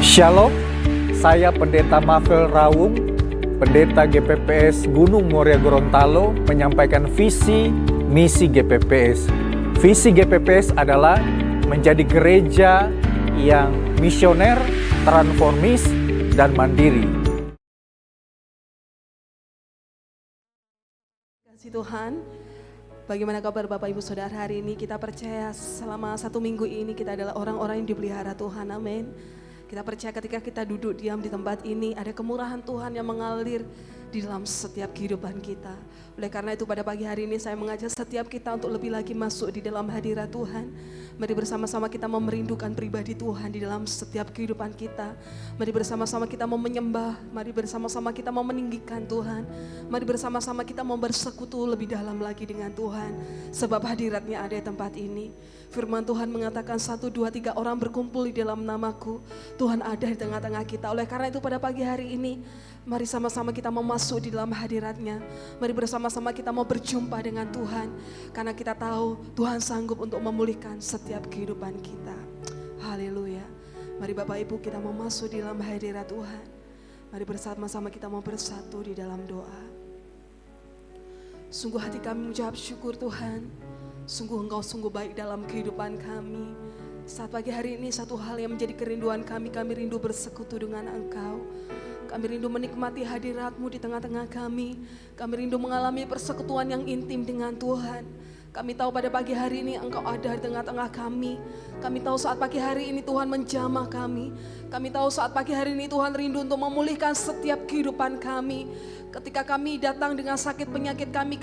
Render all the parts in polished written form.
Shalom, saya Pendeta Mafel Rawung, Pendeta GPPS Gunung Muria Gorontalo, menyampaikan visi misi GPPS. Visi GPPS adalah menjadi gereja yang misioner, transformis, dan mandiri. Kasih Tuhan, bagaimana kabar Bapak Ibu Saudara hari ini? Kita percaya selama 1 minggu ini kita adalah orang-orang yang dipelihara Tuhan, amin. Kita percaya ketika kita duduk diam di tempat ini, ada kemurahan Tuhan yang mengalir di dalam setiap kehidupan kita. Oleh karena itu pada pagi hari ini saya mengajak setiap kita untuk lebih lagi masuk di dalam hadirat Tuhan. Mari bersama-sama kita memerindukan pribadi Tuhan di dalam setiap kehidupan kita. Mari bersama-sama kita mau menyembah, mari bersama-sama kita mau meninggikan Tuhan. Mari bersama-sama kita mau bersekutu lebih dalam lagi dengan Tuhan. Sebab hadiratnya ada di tempat ini. Firman Tuhan mengatakan 1, 2, 3 orang berkumpul di dalam namaku. Tuhan ada di tengah-tengah kita. Oleh karena itu pada pagi hari ini, mari sama-sama kita mau masuk di dalam hadiratnya. Mari bersama-sama kita mau berjumpa dengan Tuhan. Karena kita tahu Tuhan sanggup untuk memulihkan setiap kehidupan kita. Haleluya. Mari Bapak Ibu kita mau masuk di dalam hadirat Tuhan. Mari bersama-sama kita mau bersatu di dalam doa. Sungguh hati kami mengucap syukur Tuhan. Sungguh Engkau sungguh baik dalam kehidupan kami. Saat pagi hari ini satu hal yang menjadi kerinduan kami rindu bersekutu dengan Engkau. Kami rindu menikmati hadirat-Mu di tengah-tengah kami. Kami rindu mengalami persekutuan yang intim dengan Tuhan. Kami tahu pada pagi hari ini Engkau ada di tengah-tengah kami. Kami tahu saat pagi hari ini Tuhan menjamah kami. Kami tahu saat pagi hari ini Tuhan rindu untuk memulihkan setiap kehidupan kami. Ketika kami datang dengan sakit penyakit kami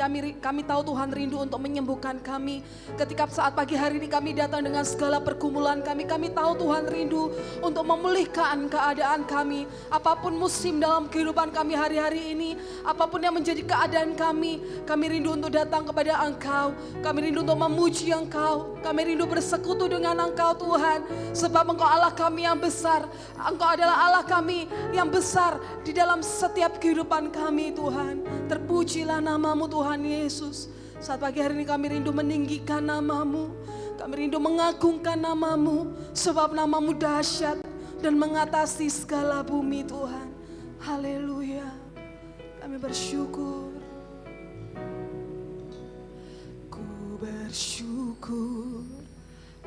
tahu Tuhan rindu untuk menyembuhkan kami. Ketika saat pagi hari ini kami datang dengan segala pergumulan kami tahu Tuhan rindu untuk memulihkan keadaan kami. Apapun musim dalam kehidupan kami hari-hari ini, apapun yang menjadi keadaan kami rindu untuk datang kepada Engkau. Kami rindu untuk memuji Engkau. Kami rindu bersekutu dengan Engkau Tuhan. Sebab Engkau Allah kami yang besar. Engkau adalah Allah kami yang besar di dalam setiap kehidupan kami Tuhan. Terpujilah nama-Mu Tuhan Yesus. Saat pagi hari ini kami rindu meninggikan nama-Mu. Kami rindu mengagungkan nama-Mu. Sebab nama-Mu dahsyat dan mengatasi segala bumi Tuhan. Haleluya. Kami bersyukur. Bersyukur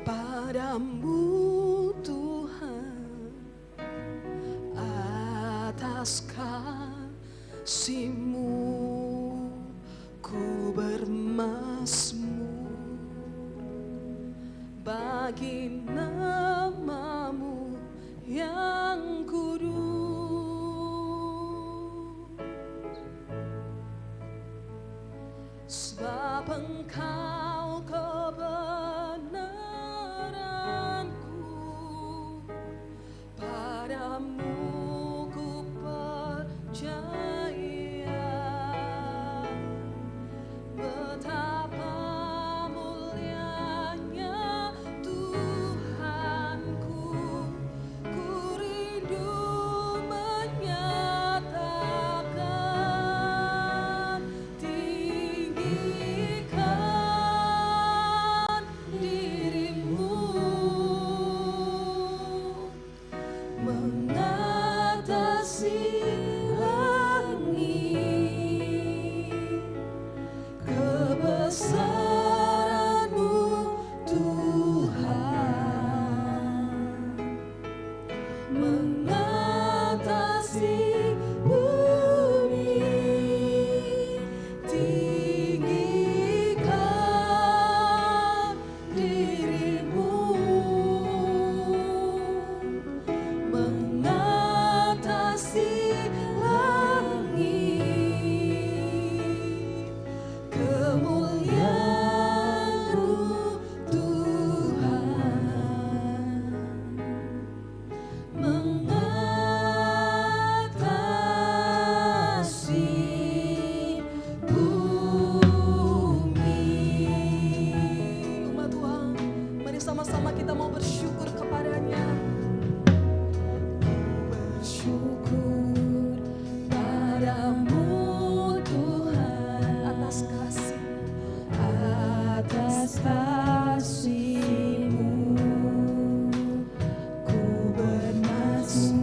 padamu Tuhan atas kasih-Mu, ku bermazmur bagi nama-Mu yang kudus. Sebab Engkau kebenaranku, padamu ku percaya. Betapa mulianya Tuhanku, ku rindu menyatakan tinggikan diri-Mu mengatasi langit, kebesaran-Mu Tuhan mengatasi bumi. Tinggikan diri-Mu mengatasi langit, kemuliaan-Mu Tuhan mengatasi bumi. Umat Tuhan, mari sama-sama kita mau bersyukur kepada-Nya. Bersyukur padamu Tuhan atas kasih-Mu, ku bermazmur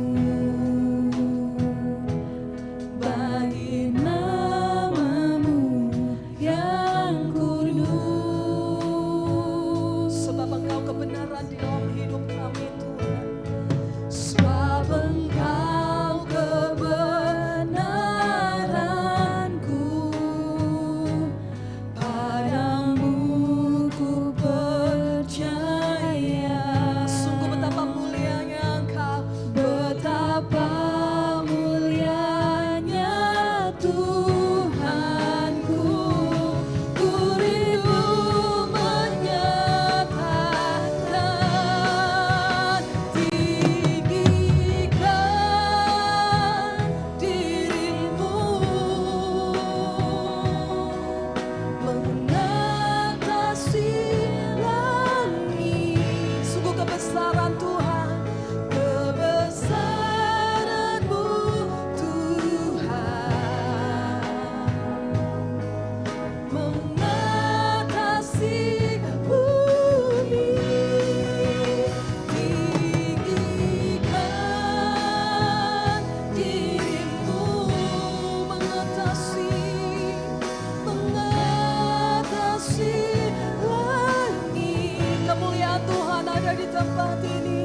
ada di tempat ini.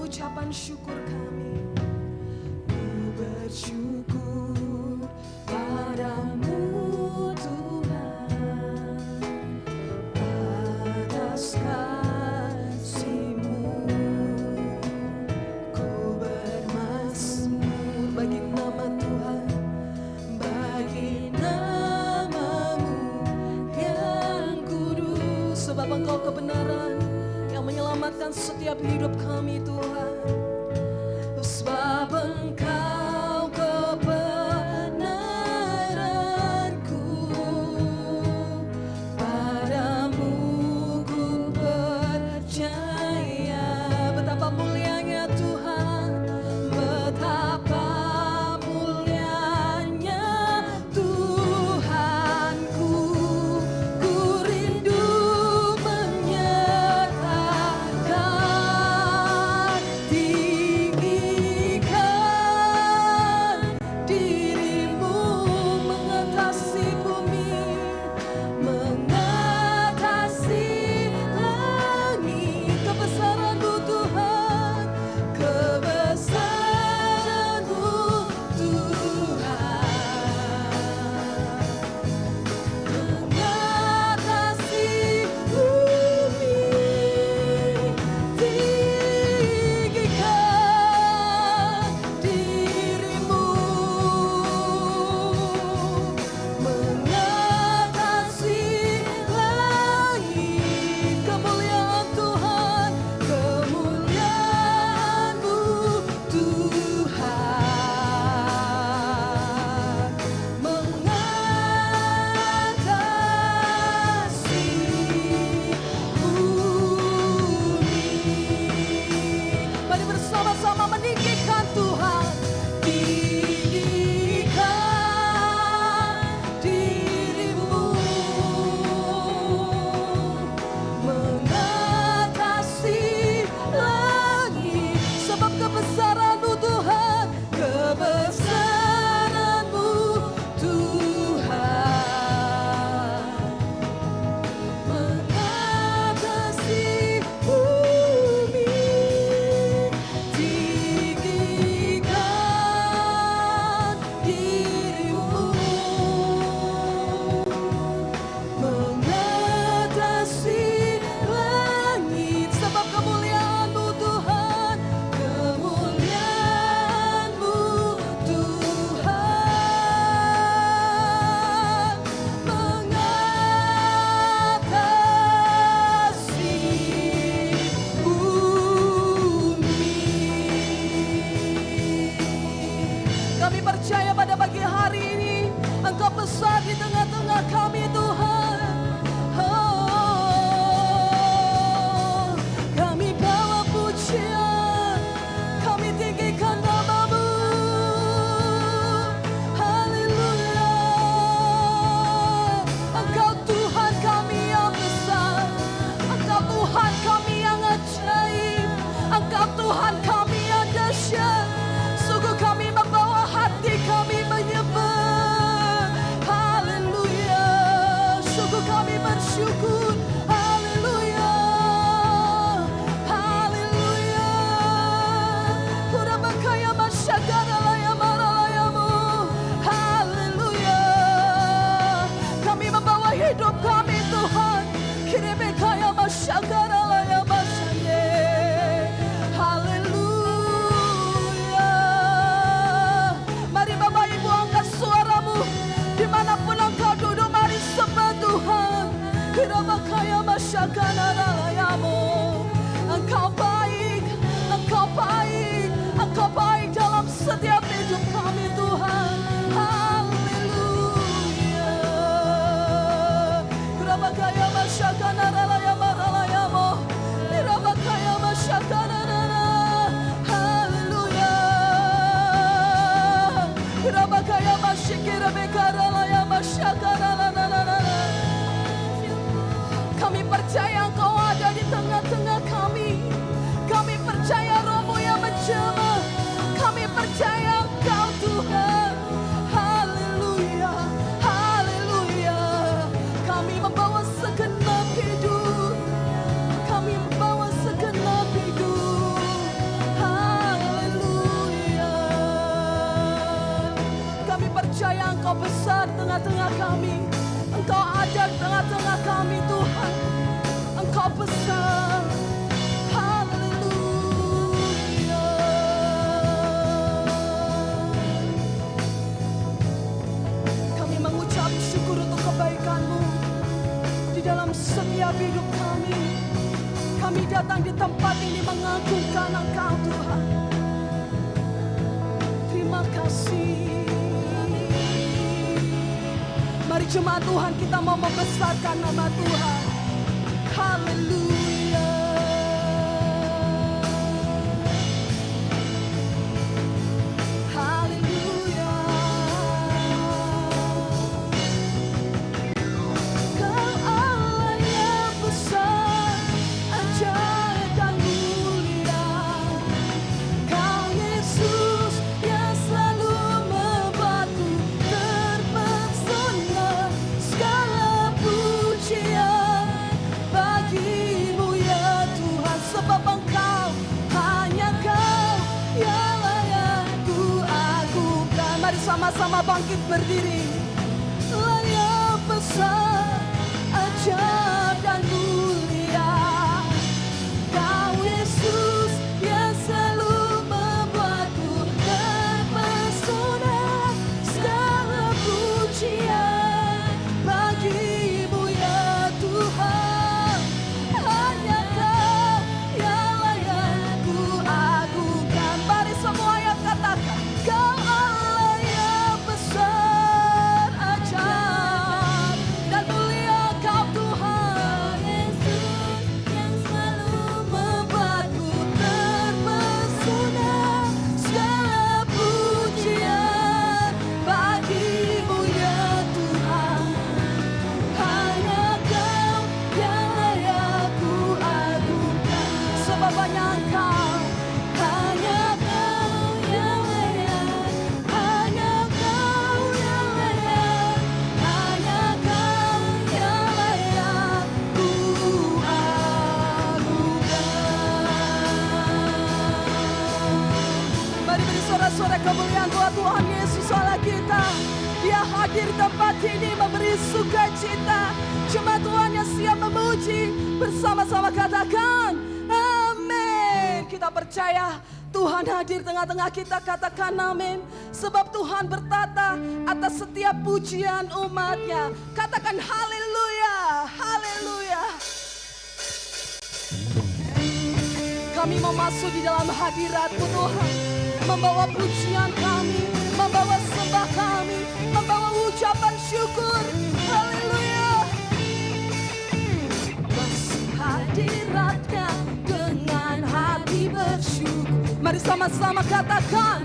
Ucapan syukur kami, ku bersyukur padamu Tuhan atas kasih-Mu. Ku bermazmur bagi nama Tuhan, bagi nama-Mu yang kudus, sebab Engkau kebenaran yang menyelamatkan setiap hidup kami Tuhan. Sebab Engkau kebenaranku, padamu ku percaya. Betapa mulianya Tuhan, betapa mulianya Tuhanku. Ku rindu menyatakan tinggikan dirimu mengatasi bumi, mengatasi langit. Kebesaran-Mu Tuhan, kebesaran-Mu Tuhan, mengatasi bumi. Tinggikan dirimu, mengatasi langit. Kemuliaan Tuhan, kemuliaan-Mu Tuhan, mengatasi bumi. Mari bersama-sama meninggikan Tuhan. Tinggikan dirimu, mengatasi langit. Sebab kebesaran-Mu Tuhan, kebesaran-Mu Tuhan, mengatasi bumi. Tinggikan dirimu, mengatasi langit. Sebab kemuliaan-Mu Tuhan, kemuliaan-Mu Tuhan, mengatasi bumi. Kami percaya pada pagi hari ini Engkau besar di tengah-tengah kami Tuhan. Oh, kami bawa pujian, kami tinggikan nama-Mu. Haleluya. Engkau Tuhan kami yang besar, Engkau Tuhan kami yang ajaib, Engkau Tuhan kami yang dahsyat. Sungguh kami membawa hati kami menyembah. Haleluya. Sungguh kami bersyukur. Haleluya. Haleluya. Kurabakaya masyagara maralayamu. Haleluya. Kami membawa hidup kami Tuhan. Kiribekaya masyagara masyande. Haleluya. Mari Bapak Ibu angkat suaramu dimanapun engkau duduk, mari sembah Tuhan. Kirabakaya masyagara lalayamu. Engkau baik, Engkau baik, Engkau baik dalam setiap hidup kami Tuhan. Haleluya. Kirabakaya masyagara lalayamu. Kirabakaya masyagara. Haleluya. Kirabakaya masyikira bekara laya masyagara. di tengah-tengah kami Tuhan. Engkau besar. Haleluya. Kami mengucap syukur untuk kebaikan-Mu di dalam setiap hidup kami. Kami datang di tempat ini mengagungkan Engkau Tuhan. Terima kasih. Mari jemaat Tuhan, kita mau membesarkan nama Tuhan. Haleluya. Haleluya. Kau Allah yang besar, ajaib dan mulia. Kau Yesus yang selalu membuatku terpesona. Segala pujian bagi-Mu ya Tuhan, sebab Engkau, hanya Kau yang layak ku agungkan. Mari sama-sama bangkit berdiri. Layak besar, ajaib dan mulia. Kau Yesus yang selalu membuatku terpesona. Segala pujian bagi-Mu ya Tuhan, hanya Kau yang layak ku agungkan. Mari semua yang katakan, Kau Allah yang besar, ajaib dan mulia. Kau Tuhan Yesus yang selalu membuatku terpesona. Segala pujian bagi-Mu ya Tuhan, hanya Kau yang layak ku agungkan. Sebab hanya Engkau, hanya Kau yang layak, hanya Kau yang layak, hanya Kau yang layak ku agungkan. Mari beri sorak-sorai kemuliaan buat Tuhan Yesus Allah kita. Dia hadir tempat ini memberi sukacita. Jemaat Tuhan yang siap memuji, bersama-sama katakan amin. Kita percaya Tuhan hadir tengah-tengah kita, katakan amin. Sebab Tuhan bertata atas setiap pujian umatnya. Katakan haleluya, haleluya. Kami mau masuk di dalam hadirat-Mu Tuhan, membawa pujian kami, membawa sembah kami, membawa ucapan syukur. Haleluya. Masuk hadirat-Nya dengan hati bersyukur. Mari sama-sama katakan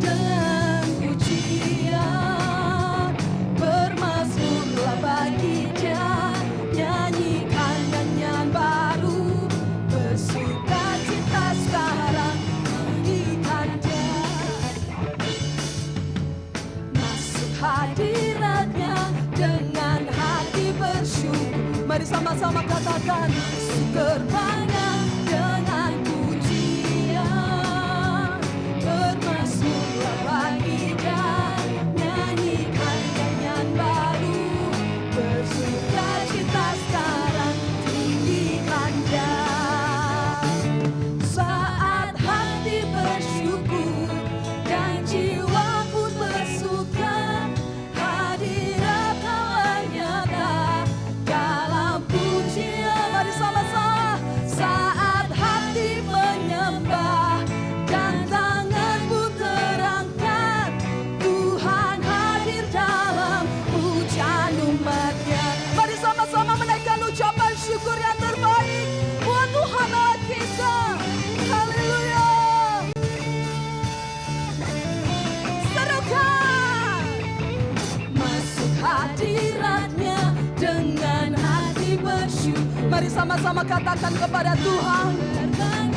dengan pujian, bermazmurlah bagi Dia, nyanyikan nyanyian baru, bersukacita sekarang menyanyikan Dia. Masuk hadirat-Nya dengan hati bersyukur. Mari sama-sama katakan gerbangnya dengan pujian, bermazmurlah bagi Dia, nyanyikan nyanyian baru, bersukacita sekarang tinggikan Dia. Saat hati bersyukur dan jiwa pun bersuka, hadirat Allah nyata dalam pujian. Mari sama-sama. Saat hati menyembah dan tangan pun terangkat, Tuhan hadir dalam pujian umat-Nya. Mari sama-sama menaikkan ucapan syukur yang terbaik buat Tuhan Allah kita. Haleluya. Serukan. Masuk hadirat-Nya dengan hati bersyukur. Mari sama-sama katakan kepada Tuhan dengan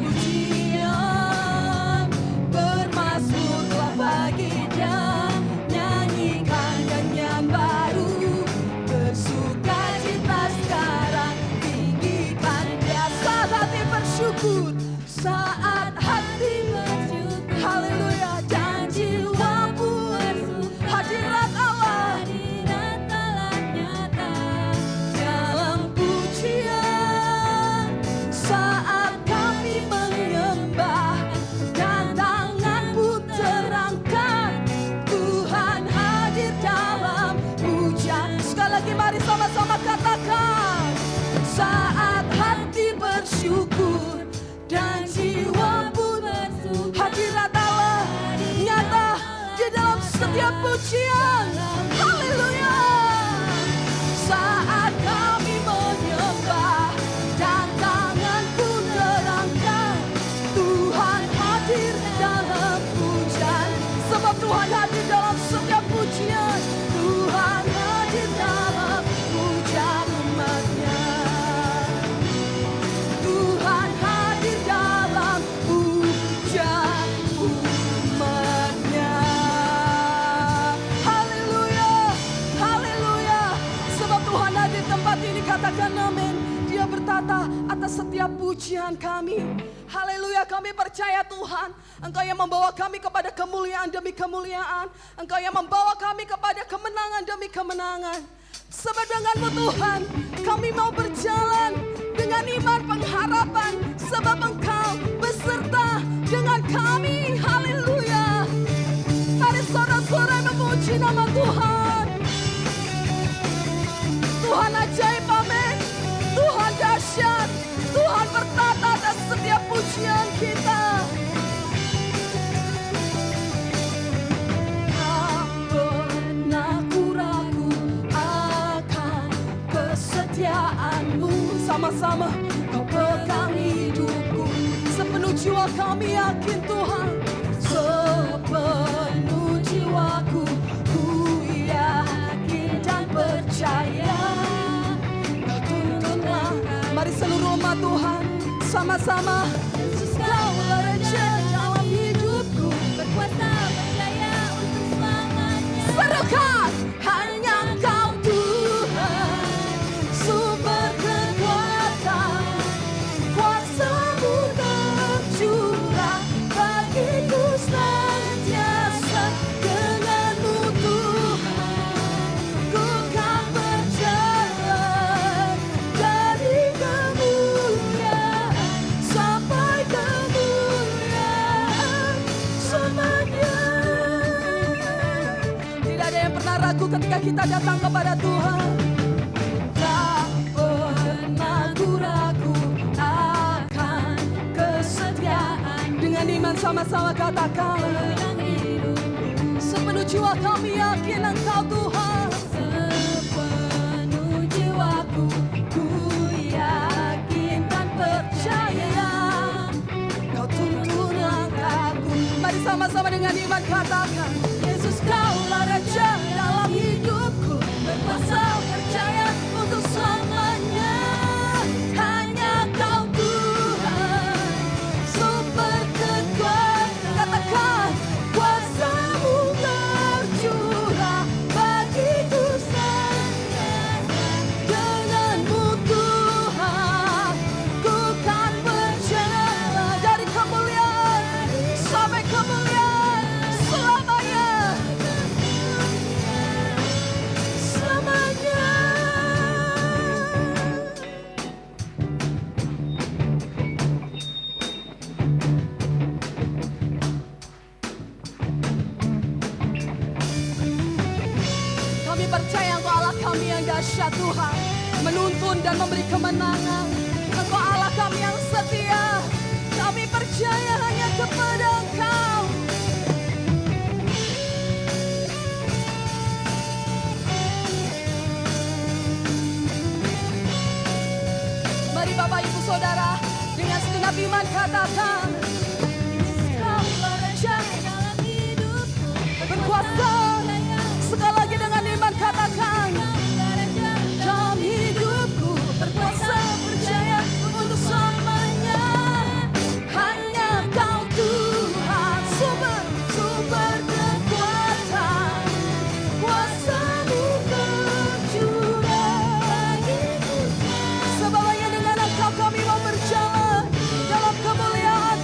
pujian, bermazmurlah bagi Dia, nyanyikan nyanyian baru, bersukacita sekarang tinggikan Dia. Saat hati bersyukur, saat hati bersyukur, haleluya, dan jiwa pun hadirat Allah lagi, mari sama-sama katakan. Saat hati bersyukur dan jiwa pun bersuka, hadirat Allah nyata di dalam setiap pujian. Haleluya. Saat kami menyembah dan tangan pun terangkat, Tuhan hadir dalam pujian. Sebab Tuhan hadir dalam setiap pujian. Tuhan hadir dalam pujian umat-Nya. Tuhan hadir dalam pujian umat-Nya. Haleluya, haleluya. Sebab Tuhan hadir tempat ini, katakan amin. Dia bertata atas setiap pujian kami. Haleluya, kami percaya Tuhan, Engkau yang membawa kami kepada kemuliaan demi kemuliaan. Engkau yang membawa kami kepada kemenangan demi kemenangan. Sebab denganmu Tuhan, kami mau berjalan dengan iman pengharapan. Sebab Engkau beserta dengan kami. Haleluya. Mari saudara-saudara memuji nama Tuhan. Tuhan ajaib, amin. Tuhan dahsyat. Tuhan bertata atas setiap pujian kita. Tak pernah ku ragu akan kesetiaan-Mu. Sama-sama, Kau pegang hidupku. Sepenuh jiwa kami yakin Tuhan. Sepenuh jiwaku ku yakin dan percaya. Kau tuntunlah. Mari seluruh umat Tuhan sama-sama. Yesus, Kaulah Raja dalam hidupku, berkuasa percaya untuk selamanya. Serukan, hanya Kau Tuhan, sumber kekuatan. Kuasa-Mu tercurah bagiku senantiasa. Dengan-Mu Tuhan, ku kan berjalan dari kemuliaan sampai kemuliaan selamanya. Tidak ada yang pernah ragu ketika kita datang kepada Tuhan. Tak pernah ku ragu akan kesetiaan. Dengan iman sama-sama katakan. Sepenuh jiwa kami yakin Engkau Tuhan. Sepenuh jiwaku ku yakin dan percaya. Kau tuntun langkahku. Mari sama-sama dengan iman katakan. Yesus, Kaulah Raja dalam hidupku, berkuasa percaya untuk selamanya. Hanya Kau Tuhan, sumber kekuatan. Katakan, kuasa-Mu tercurah bagiku senantiasa. Dengan-Mu Tuhan, ku kan berjalan dari kemuliaan sampai kemuliaan selamanya. Selamanya. Kami percaya Engkau Allah kami yang dahsyat Tuhan, menuntun dan memberi kemenangan. Engkau Allah kami yang setia. Kami percaya hanya kepada Engkau. Mari Bapak Ibu Saudara, dengan segenap iman katakan. Kaulah Raja dalam hidupku, berkuasa. Sekali lagi dengan iman katakan. Dalam hidupku, berkuasa percaya untuk selamanya. Hanya Kau Tuhan, sumber kekuatan. Kuasa-Mu tercurah bagiku. Sebab hanya dengan Engkau kami mau berjalan dalam kemuliaan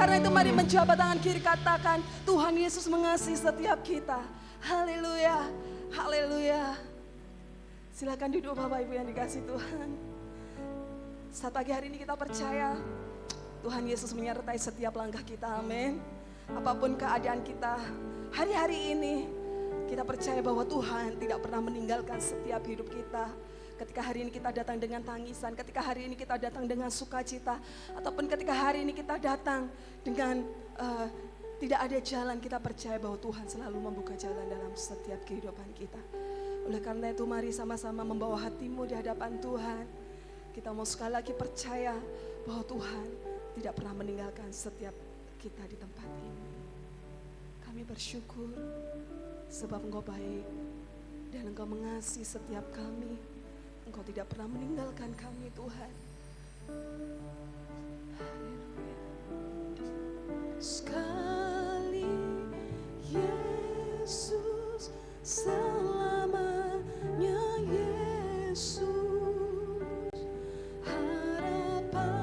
karena itu mari menjabat tangan kiri, katakan, Tuhan Yesus mengasihi setiap kita. Haleluya, haleluya. Silakan duduk Bapak Ibu yang dikasihi Tuhan. Saat pagi hari ini kita percaya Tuhan Yesus menyertai setiap langkah kita, amin. Apapun keadaan kita hari-hari ini, kita percaya bahwa Tuhan tidak pernah meninggalkan setiap hidup kita. Ketika hari ini kita datang dengan tangisan, ketika hari ini kita datang dengan sukacita, ataupun ketika hari ini kita datang dengan tidak ada jalan, kita percaya bahwa Tuhan selalu membuka jalan dalam setiap kehidupan kita. Oleh karena itu mari sama-sama membawa hatimu di hadapan Tuhan. Kita mau sekali lagi percaya bahwa Tuhan tidak pernah meninggalkan setiap kita di tempat ini. Kami bersyukur sebab Engkau baik dan Engkau mengasihi setiap kami. Engkau tidak pernah meninggalkan kami Tuhan. Haleluya. Sekali Yesus, selamanya Yesus, harapanku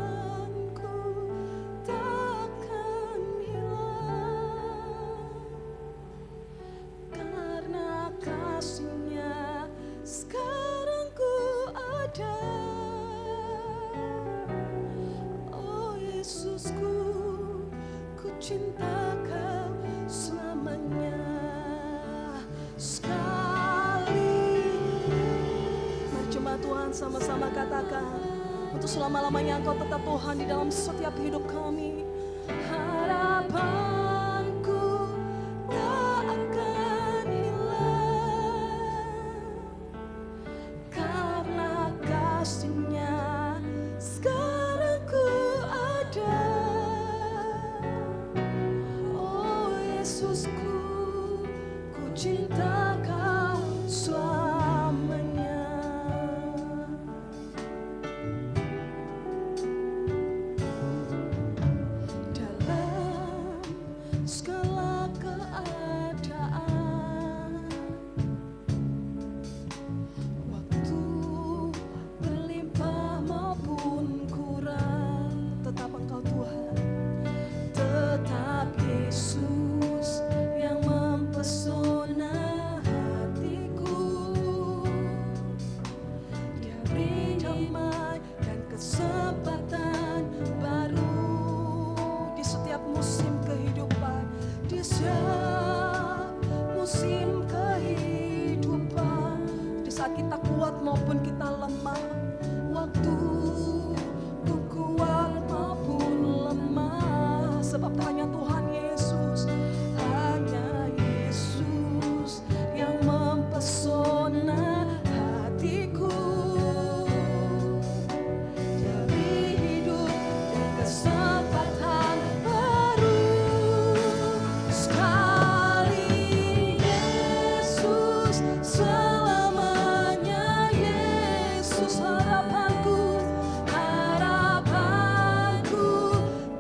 takkan hilang, karena kasih-Nya sekarang ku ada. Oh Yesusku, ku cinta Kau selamanya. Mari jemaat Tuhan sama-sama katakan, untuk selama-lamanya Engkau tetap Tuhan di dalam setiap hidup kami. Harapanku tak akan hilang, karena kasih-Nya sekarang ku ada. Oh Yesusku, ku cinta Kau selamanya. Dalam segala keadaan, waktu berlimpah maupun kurang, tetap Engkau Tuhan, tetap Yesus yang mempesona hatiku. Dia beri damai dan kesempatan baru di setiap musim kehidupan, di setiap musim kehidupan, di saat kita kuat maupun kita lemah, waktu ku kuat maupun lemah, sebab hanya Tuhan Yesus, hanya Yesus yang mempesona hatiku. Dia beri hidup dan kesempatan baru. Sekali Yesus, selamanya Yesus, harapanku, harapanku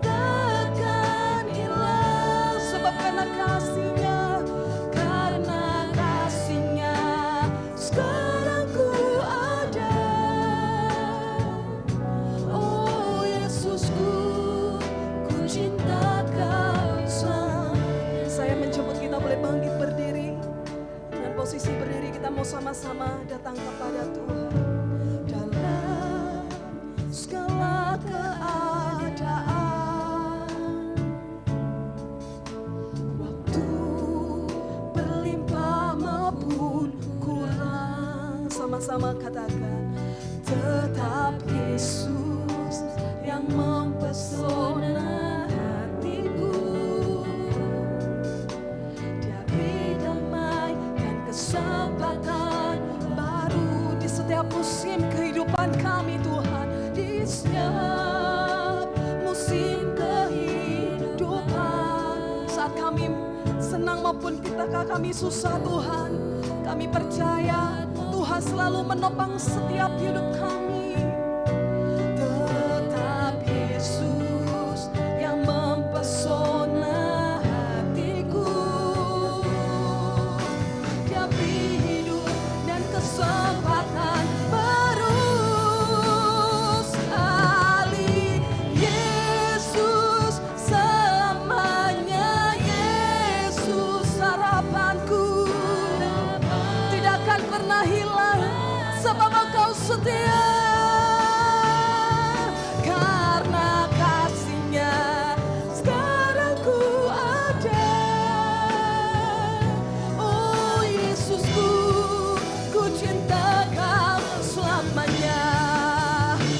takkan hilang, sebab karena kasih-Nya, karena kasih-Nya sekarang ku ada. Oh Yesusku, ku cinta Kau selamanya. Saya menjemput kita boleh bangkit berdiri. Dengan posisi berdiri kita mau sama-sama datang kepada Tuhan. Dalam segala keadaan, waktu berlimpah maupun kurang, sama-sama katakan, tetap Yesus yang mempesona hatiku. Dia beri damai dan kesempatan baru di setiap musim kehidupan kami Tuhan, di setiap musim kehidupan, saat kami senang maupun ketika kami susah Tuhan, kami percaya Tuhan selalu menopang setiap hidup kami. Tetap Yesus yang mempesona hatiku. Dia beri hidup dan kesempatan baru. Sekali Yesus, setia, karena kasih-Nya sekarang ku ada. Oh Yesusku, ku cinta Kau selamanya.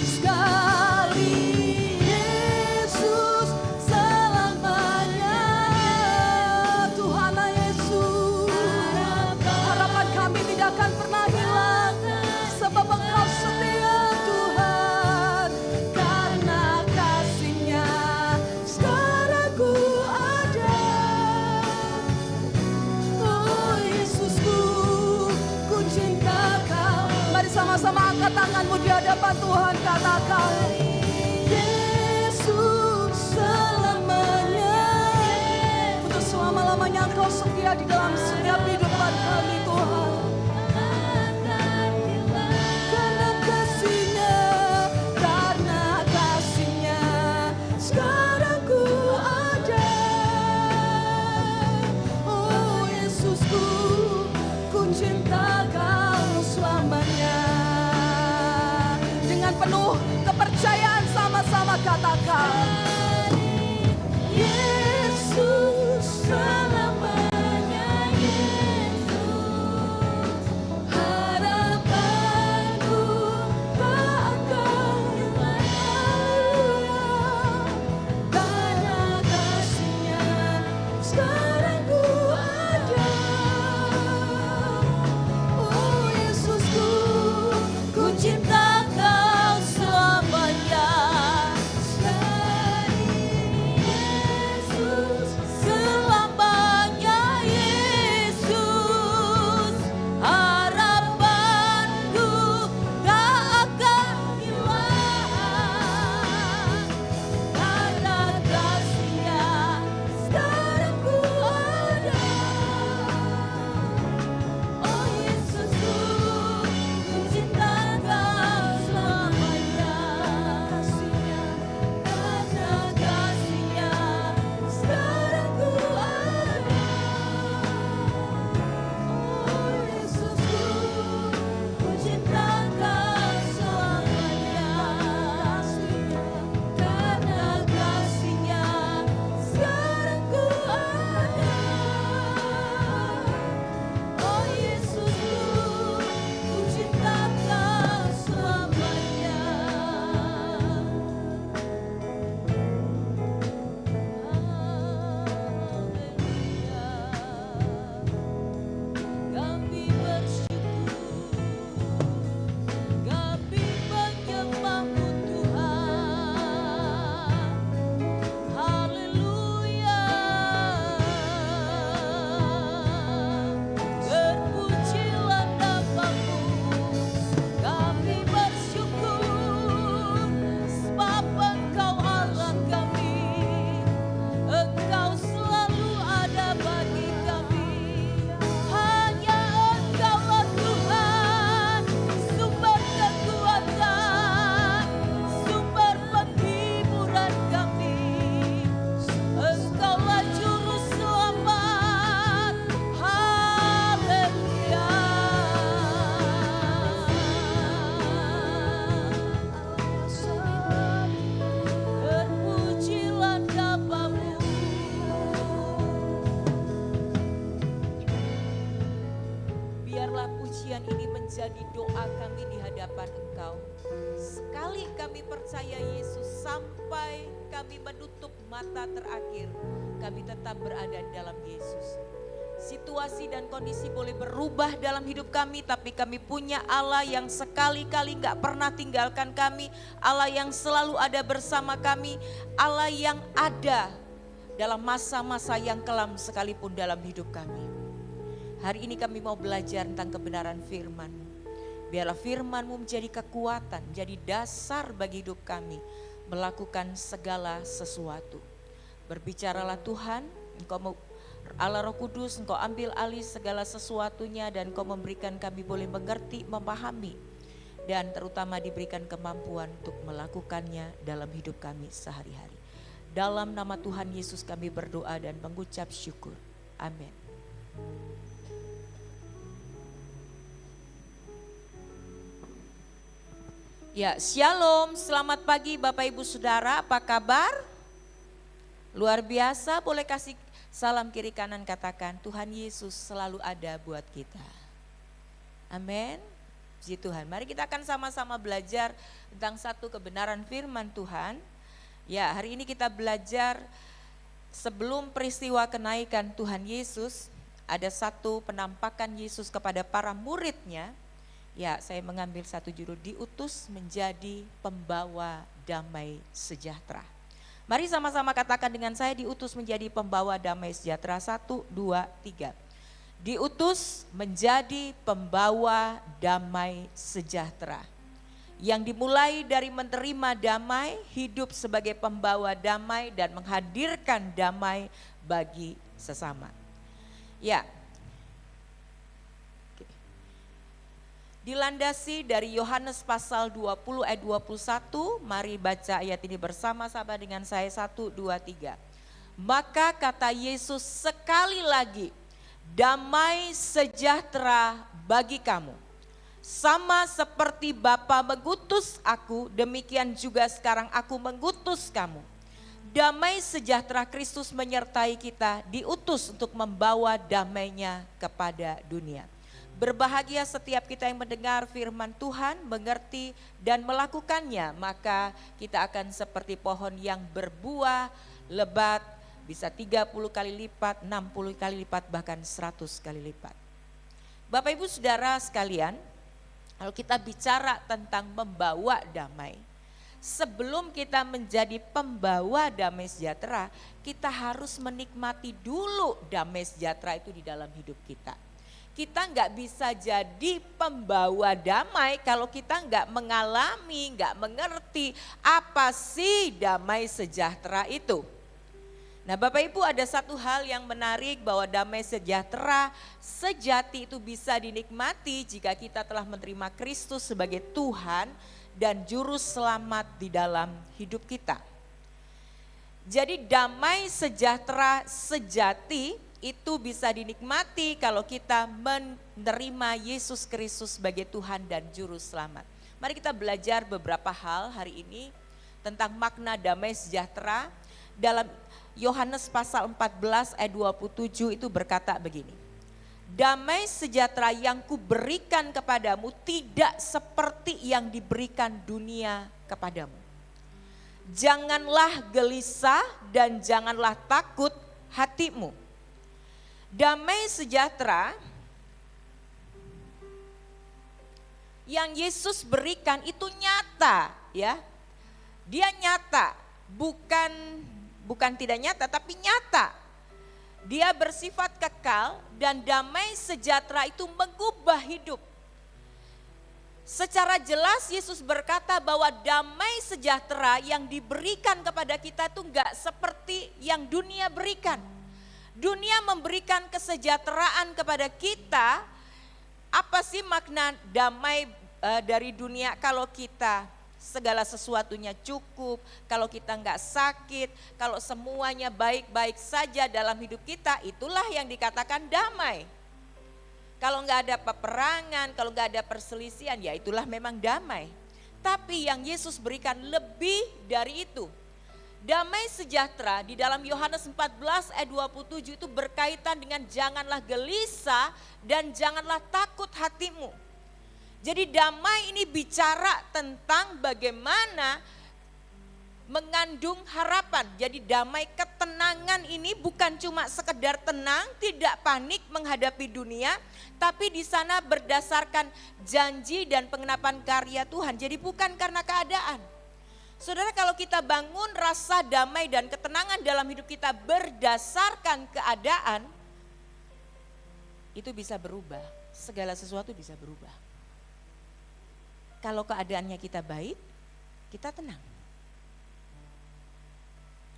Sekali Yesus selamanya. Tuhanlah Yesus, harapan kami tidak akan pernah hilang, sebab Engkau setia Tuhan. Karena kasih-Nya sekarang ku ada. Oh Yesusku, ku cinta Kau. Mari sama-sama angkat tanganmu di hadapan Tuhan, katakan Yesus selamanya. Untuk selama-lamanya Engkau setia di dalam setiap kehidupan kami Tuhan. Karena kasih-Nya, karena kasih-Nya sekarang ku ada. Oh Yesusku, ku cinta Kau selamanya. Dengan penuh kepercayaan sama-sama katakan Yesus selamanya. Yesus, harapanku tak akan hilang. Karena kasih-Nya sekarang ku ada. Oh Yesusku, ku cinta Kau selamanya. Yesus selamanya. Yesus, harapanku tak akan hilang. Karena kasih-Nya sekarang ku ada. Oh Yesusku, ku cinta Kau selamanya. Kasih-Nya, karena kasih-Nya sekarang ku ada. Oh Yesusku, ku cinta Kau selamanya. Kasih-Nya, karena kasih-Nya sekarang ku ada. Oh Yesusku, ku cinta Kau selamanya. Kami bersyukur, kami menyembah-Mu Tuhan. Haleluya. Terpujilah nama-Mu. Kami bersyukur sebab Engkau Allah kami. Engkau selalu ada bagi kami. Hanya Engkaulah Tuhan, sumber kekuatan, sumber penghiburan kami. Engkaulah juru selamat. Haleluya. Terpujilah nama-Mu. Biarlah pujian ini menjadi doa kami di hadapan Engkau. Sekali kami percaya Yesus, sampai kami menutup mata terakhir, kami tetap berada dalam Yesus. Situasi dan kondisi boleh berubah dalam hidup kami, tapi kami punya Allah yang sekali-kali gak pernah tinggalkan kami. Allah yang selalu ada bersama kami. Allah yang ada dalam masa-masa yang kelam sekalipun dalam hidup kami. Hari ini kami mau belajar tentang kebenaran firman-Mu. Biarlah firman-Mu menjadi kekuatan, menjadi dasar bagi hidup kami melakukan segala sesuatu. Berbicaralah Tuhan, Engkau mau Allah Roh Kudus, Engkau ambil alih segala sesuatunya dan Engkau memberikan kami boleh mengerti, memahami, dan terutama diberikan kemampuan untuk melakukannya dalam hidup kami sehari-hari. Dalam nama Tuhan Yesus kami berdoa dan mengucap syukur. Amin. Ya, shalom, selamat pagi Bapak Ibu Saudara, apa kabar? Luar biasa, boleh kasih salam kiri kanan, katakan Tuhan Yesus selalu ada buat kita. Amin. Puji Tuhan. Mari kita akan sama-sama belajar tentang satu kebenaran firman Tuhan. Ya, hari ini kita belajar sebelum peristiwa kenaikan Tuhan Yesus, ada satu penampakan Yesus kepada para muridnya. Ya, saya mengambil satu judul, diutus menjadi pembawa damai sejahtera. Mari sama-sama katakan dengan saya, diutus menjadi pembawa damai sejahtera. 1, 2, 3. Diutus menjadi pembawa damai sejahtera. Yang dimulai dari menerima damai, hidup sebagai pembawa damai dan menghadirkan damai bagi sesama. Ya. Dilandasi dari Yohanes pasal 20 ayat 21, mari baca ayat ini bersama-sama dengan saya. 1, 2, 3. Maka kata Yesus sekali lagi, damai sejahtera bagi kamu. Sama seperti Bapa mengutus aku, demikian juga sekarang aku mengutus kamu. Damai sejahtera Kristus menyertai kita, diutus untuk membawa damainya kepada dunia. Berbahagia setiap kita yang mendengar firman Tuhan, mengerti dan melakukannya, maka kita akan seperti pohon yang berbuah lebat, bisa 30 kali lipat, 60 kali lipat, bahkan 100 kali lipat. Bapak Ibu Saudara sekalian, kalau kita bicara tentang membawa damai, sebelum kita menjadi pembawa damai sejahtera, kita harus menikmati dulu damai sejahtera itu di dalam hidup kita. Kita nggak bisa jadi pembawa damai kalau kita nggak mengalami, nggak mengerti apa sih damai sejahtera itu. Nah Bapak Ibu, ada satu hal yang menarik bahwa damai sejahtera sejati itu bisa dinikmati jika kita telah menerima Kristus sebagai Tuhan dan Juru Selamat di dalam hidup kita. Jadi damai sejahtera sejati itu bisa dinikmati kalau kita menerima Yesus Kristus sebagai Tuhan dan Juru Selamat. Mari kita belajar beberapa hal hari ini tentang makna damai sejahtera. Dalam Yohanes pasal 14 ayat 27 itu berkata begini. Damai sejahtera yang kuberikan kepadamu tidak seperti yang diberikan dunia kepadamu. Janganlah gelisah dan janganlah takut hatimu. Damai sejahtera yang Yesus berikan itu nyata, ya. Dia nyata, bukan tidak nyata tapi nyata. Dia bersifat kekal dan damai sejahtera itu mengubah hidup. Secara jelas Yesus berkata bahwa damai sejahtera yang diberikan kepada kita itu enggak seperti yang dunia berikan. Dunia memberikan kesejahteraan kepada kita. Apa sih makna damai dari dunia? Kalau kita segala sesuatunya cukup, kalau kita enggak sakit, kalau semuanya baik-baik saja dalam hidup kita, itulah yang dikatakan damai. Kalau enggak ada peperangan, kalau enggak ada perselisihan, ya itulah memang damai. Tapi yang Yesus berikan lebih dari itu. Damai sejahtera di dalam Yohanes 14 ayat 27 itu berkaitan dengan janganlah gelisah dan janganlah takut hatimu. Jadi damai ini bicara tentang bagaimana mengandung harapan. Jadi damai ketenangan ini bukan cuma sekedar tenang, tidak panik menghadapi dunia, tapi di sana berdasarkan janji dan pengenapan karya Tuhan. Jadi bukan karena keadaan. Saudara, kalau kita bangun rasa damai dan ketenangan dalam hidup kita berdasarkan keadaan, itu bisa berubah, segala sesuatu bisa berubah. Kalau keadaannya kita baik, kita tenang.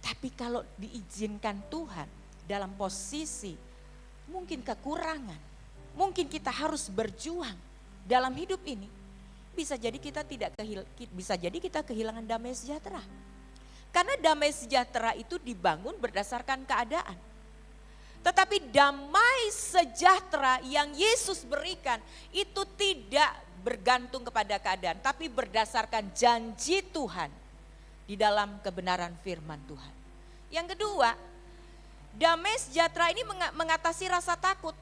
Tapi kalau diizinkan Tuhan dalam posisi mungkin kekurangan, mungkin kita harus berjuang dalam hidup ini, bisa jadi kita kehilangan damai sejahtera. Karena damai sejahtera itu dibangun berdasarkan keadaan. Tetapi damai sejahtera yang Yesus berikan itu tidak bergantung kepada keadaan, tapi berdasarkan janji Tuhan di dalam kebenaran firman Tuhan. Yang kedua, damai sejahtera ini mengatasi rasa takut.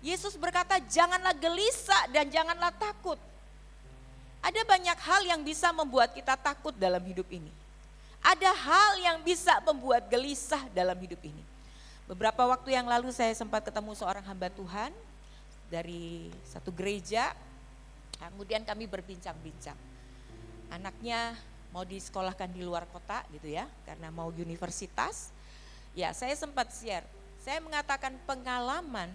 Yesus berkata, janganlah gelisah dan janganlah takut. Ada banyak hal yang bisa membuat kita takut dalam hidup ini. Ada hal yang bisa membuat gelisah dalam hidup ini. Beberapa waktu yang lalu saya sempat ketemu seorang hamba Tuhan dari satu gereja. Kemudian kami berbincang-bincang. Anaknya mau disekolahkan di luar kota gitu ya, karena mau universitas. Ya, saya sempat share. Saya mengatakan pengalaman,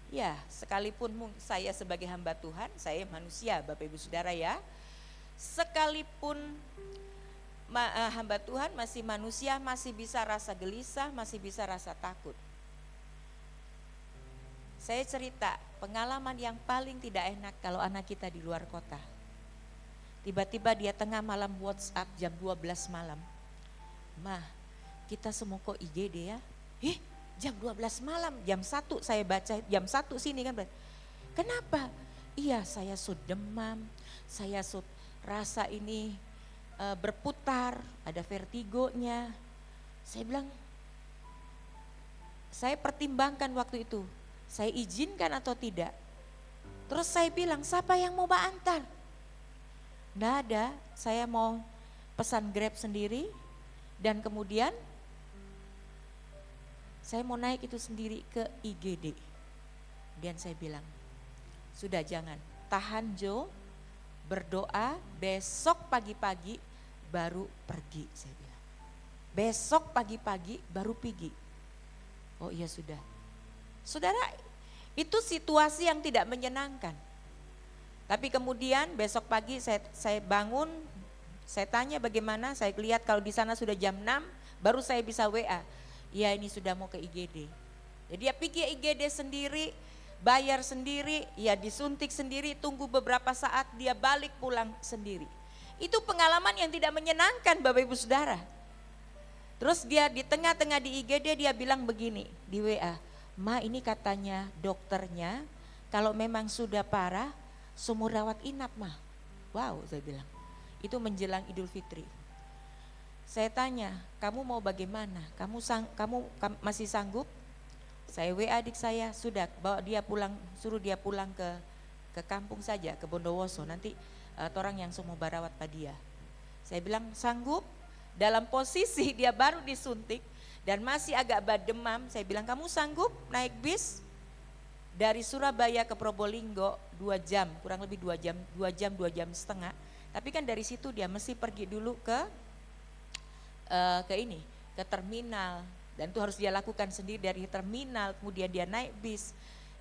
ya sekalipun saya sebagai hamba Tuhan, saya manusia Bapak Ibu Saudara ya. Sekalipun hamba Tuhan masih manusia, masih bisa rasa gelisah, masih bisa rasa takut. Saya cerita pengalaman yang paling tidak enak kalau anak kita di luar kota. Tiba-tiba dia tengah malam WhatsApp jam 12 malam. "Mah, kita semua kok IGD ya?" Jam 12 malam, jam 1 saya baca, jam 1 sini kan. Kenapa? Iya, saya demam, saya rasa ini berputar, ada vertigonya. Saya bilang, saya pertimbangkan waktu itu, saya izinkan atau tidak. Terus saya bilang, siapa yang mau antar? Nggak ada, saya mau pesan Grab sendiri dan kemudian saya mau naik itu sendiri ke IGD. Dan saya bilang, sudah jangan, tahan Jo, berdoa, besok pagi-pagi baru pergi, saya bilang. Besok pagi-pagi baru pergi. Oh iya sudah. Saudara, itu situasi yang tidak menyenangkan. Tapi kemudian besok pagi saya bangun, saya tanya bagaimana, saya lihat kalau di sana sudah jam 6, baru saya bisa WA. Ya ini sudah mau ke IGD. Jadi dia pergi IGD sendiri, bayar sendiri, ya disuntik sendiri, tunggu beberapa saat dia balik pulang sendiri. Itu pengalaman yang tidak menyenangkan Bapak Ibu Saudara. Terus dia di tengah-tengah di IGD dia bilang begini di WA, "Ma ini katanya dokternya kalau memang sudah parah sumur rawat inap mah." Wow, saya bilang. Itu menjelang Idul Fitri. Saya tanya, kamu mau bagaimana? Kamu masih sanggup? Saya WA adik saya, sudah bawa dia pulang, suruh dia pulang ke kampung saja, ke Bondowoso. Nanti orang yang semua barawat pada dia. Saya bilang sanggup, dalam posisi dia baru disuntik dan masih agak demam. Saya bilang kamu sanggup naik bis dari Surabaya ke Probolinggo 2 jam, kurang lebih 2 jam setengah. Tapi kan dari situ dia mesti pergi dulu ke terminal, dan itu harus dia lakukan sendiri dari terminal, kemudian dia naik bis,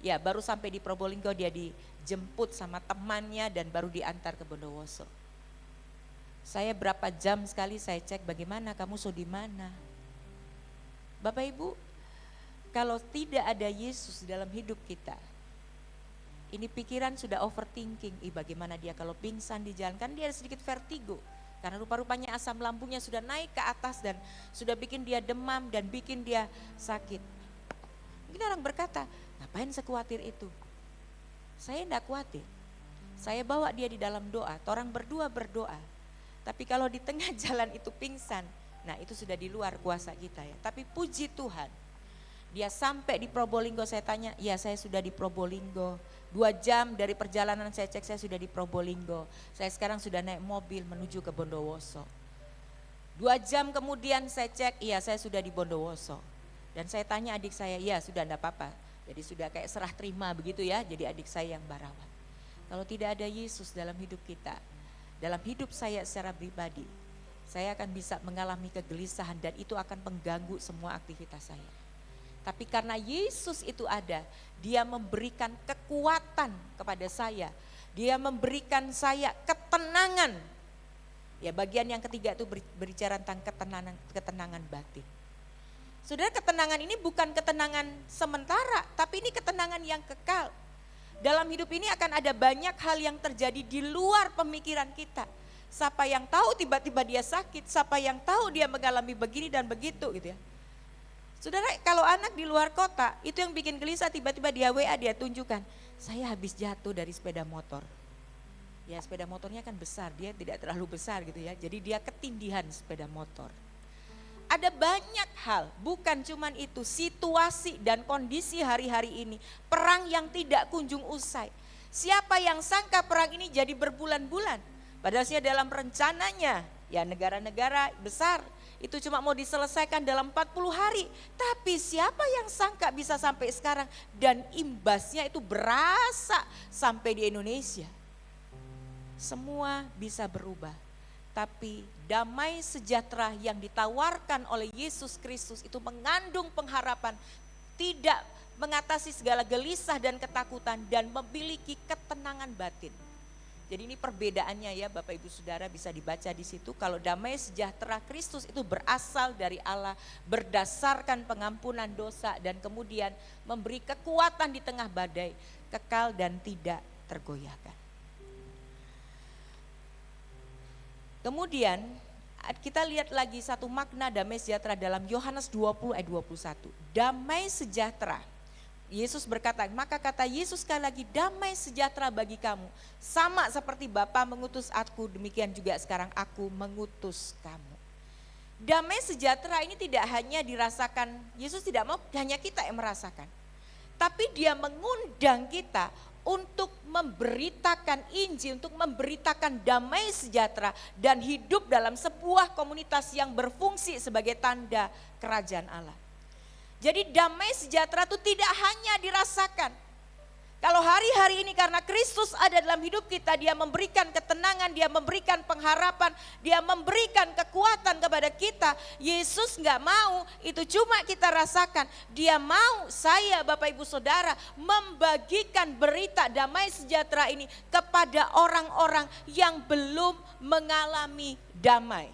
ya baru sampai di Probolinggo dia dijemput sama temannya dan baru diantar ke Bondowoso. Saya berapa jam sekali saya cek bagaimana kamu di mana. Bapak Ibu, kalau tidak ada Yesus dalam hidup kita, ini pikiran sudah overthinking, bagaimana dia kalau pingsan di jalan, kan dia ada sedikit vertigo. Karena rupa-rupanya asam lambungnya sudah naik ke atas dan sudah bikin dia demam dan bikin dia sakit. Mungkin orang berkata, ngapain sekhawatir itu? Saya enggak khawatir. Saya bawa dia di dalam doa, orang berdua berdoa. Tapi kalau di tengah jalan itu pingsan, nah itu sudah di luar kuasa kita ya. Tapi puji Tuhan, dia sampai di Probolinggo. Saya tanya, ya saya sudah di Probolinggo. 2 jam dari perjalanan saya cek saya sudah di Probolinggo. Saya sekarang sudah naik mobil menuju ke Bondowoso. 2 jam kemudian saya cek, iya saya sudah di Bondowoso. Dan saya tanya adik saya, ya sudah enggak apa-apa. Jadi sudah kayak serah terima begitu ya, jadi adik saya yang barawat. Kalau tidak ada Yesus dalam hidup kita, dalam hidup saya secara pribadi, saya akan bisa mengalami kegelisahan dan itu akan mengganggu semua aktivitas saya. Tapi karena Yesus itu ada, dia memberikan kekuatan kepada saya. Dia memberikan saya ketenangan. Ya bagian yang ketiga itu berbicara tentang ketenangan batin. Saudara, ketenangan ini bukan ketenangan sementara, tapi ini ketenangan yang kekal. Dalam hidup ini akan ada banyak hal yang terjadi di luar pemikiran kita. Siapa yang tahu tiba-tiba dia sakit, siapa yang tahu dia mengalami begini dan begitu gitu ya. Saudara, kalau anak di luar kota, itu yang bikin gelisah, tiba-tiba dia WA, dia tunjukkan, saya habis jatuh dari sepeda motor. Ya sepeda motornya kan besar, dia tidak terlalu besar gitu ya, jadi dia ketindihan sepeda motor. Ada banyak hal, bukan cuman itu, situasi dan kondisi hari-hari ini, perang yang tidak kunjung usai. Siapa yang sangka perang ini jadi berbulan-bulan, padahal dalam rencananya, ya negara-negara besar, itu cuma mau diselesaikan dalam 40 hari. Tapi siapa yang sangka bisa sampai sekarang dan imbasnya itu berasa sampai di Indonesia. Semua bisa berubah. Tapi damai sejahtera yang ditawarkan oleh Yesus Kristus itu mengandung pengharapan, tidak mengatasi segala gelisah dan ketakutan dan memiliki ketenangan batin. Jadi ini perbedaannya ya Bapak Ibu Saudara, bisa dibaca di situ. Kalau damai sejahtera Kristus itu berasal dari Allah, berdasarkan pengampunan dosa dan kemudian memberi kekuatan di tengah badai, kekal dan tidak tergoyahkan. Kemudian kita lihat lagi satu makna damai sejahtera dalam Yohanes 20 ayat 21. Damai sejahtera. Yesus berkata, maka kata Yesus sekali lagi, damai sejahtera bagi kamu. Sama seperti Bapa mengutus aku, demikian juga sekarang aku mengutus kamu. Damai sejahtera ini tidak hanya dirasakan, Yesus tidak mau hanya kita yang merasakan. Tapi dia mengundang kita untuk memberitakan Injil, untuk memberitakan damai sejahtera dan hidup dalam sebuah komunitas yang berfungsi sebagai tanda kerajaan Allah. Jadi damai sejahtera itu tidak hanya dirasakan. Kalau hari-hari ini karena Kristus ada dalam hidup kita, dia memberikan ketenangan, dia memberikan pengharapan, dia memberikan kekuatan kepada kita. Yesus gak mau itu cuma kita rasakan. Dia mau saya Bapak Ibu Saudara membagikan berita damai sejahtera ini kepada orang-orang yang belum mengalami damai.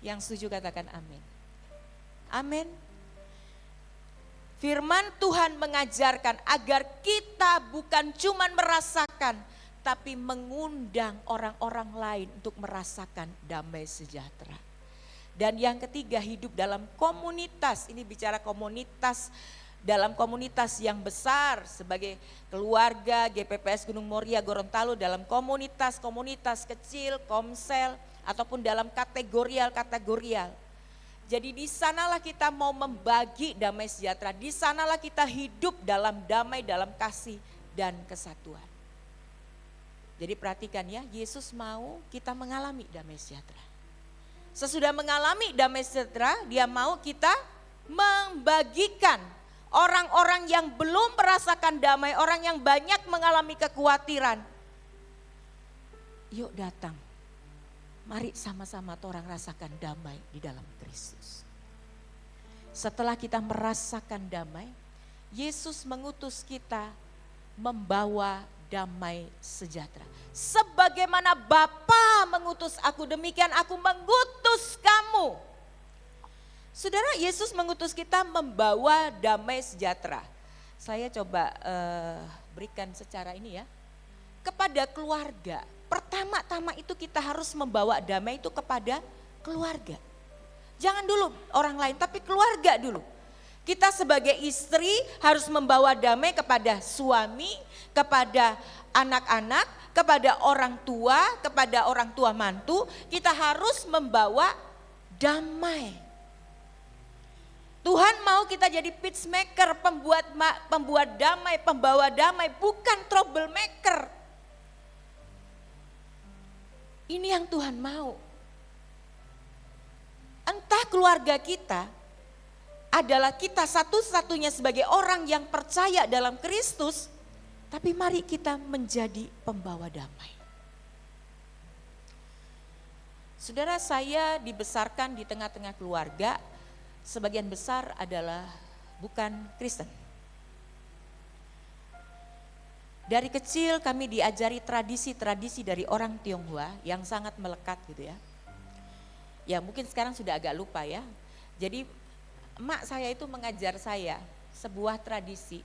Yang setuju katakan amin. Amin. Firman Tuhan mengajarkan agar kita bukan cuma merasakan, tapi mengundang orang-orang lain untuk merasakan damai sejahtera. Dan yang ketiga, hidup dalam komunitas. Ini bicara komunitas, dalam komunitas yang besar sebagai keluarga GPPS Gunung Moria Gorontalo, dalam komunitas-komunitas kecil, komsel, ataupun dalam kategorial. Jadi di sanalah kita mau membagi damai sejahtera, di sanalah kita hidup dalam damai, dalam kasih dan kesatuan. Jadi perhatikan ya, Yesus mau kita mengalami damai sejahtera. Sesudah mengalami damai sejahtera, dia mau kita membagikan orang-orang yang belum merasakan damai, orang yang banyak mengalami kekhawatiran. Yuk datang. Mari sama-sama orang rasakan damai di dalam Kristus. Setelah kita merasakan damai, Yesus mengutus kita membawa damai sejahtera. Sebagaimana Bapa mengutus aku, demikian aku mengutus kamu. Saudara, Yesus mengutus kita membawa damai sejahtera. Saya coba berikan secara ini ya. Kepada keluarga. Pertama-tama itu kita harus membawa damai itu kepada keluarga. Jangan dulu orang lain, tapi keluarga dulu. Kita sebagai istri harus membawa damai kepada suami, kepada anak-anak, kepada orang tua mantu. Kita harus membawa damai. Tuhan mau kita jadi peacemaker, pembuat damai, pembawa damai, bukan troublemaker. Ini yang Tuhan mau. Entah keluarga kita adalah kita satu-satunya sebagai orang yang percaya dalam Kristus, tapi mari kita menjadi pembawa damai. Saudara, saya dibesarkan di tengah-tengah keluarga, sebagian besar adalah bukan Kristen. Dari kecil kami diajari tradisi-tradisi dari orang Tionghoa yang sangat melekat gitu ya. Ya mungkin sekarang sudah agak lupa ya. Jadi emak saya itu mengajar saya sebuah tradisi.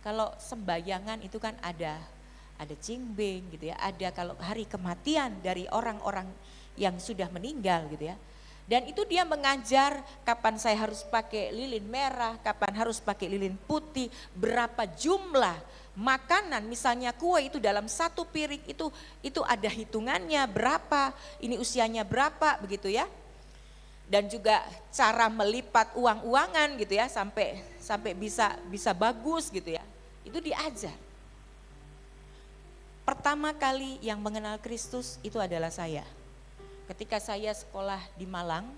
Kalau sembayangan itu kan ada cingbing gitu ya. Ada kalau hari kematian dari orang-orang yang sudah meninggal gitu ya. Dan itu dia mengajar kapan saya harus pakai lilin merah, kapan harus pakai lilin putih, berapa jumlah makanan, misalnya kue itu dalam satu piring itu ada hitungannya berapa, ini usianya berapa begitu ya. Dan juga cara melipat uang-uangan gitu ya sampai bisa bagus gitu ya. Itu diajar. Pertama kali yang mengenal Kristus itu adalah saya. Ketika saya sekolah di Malang,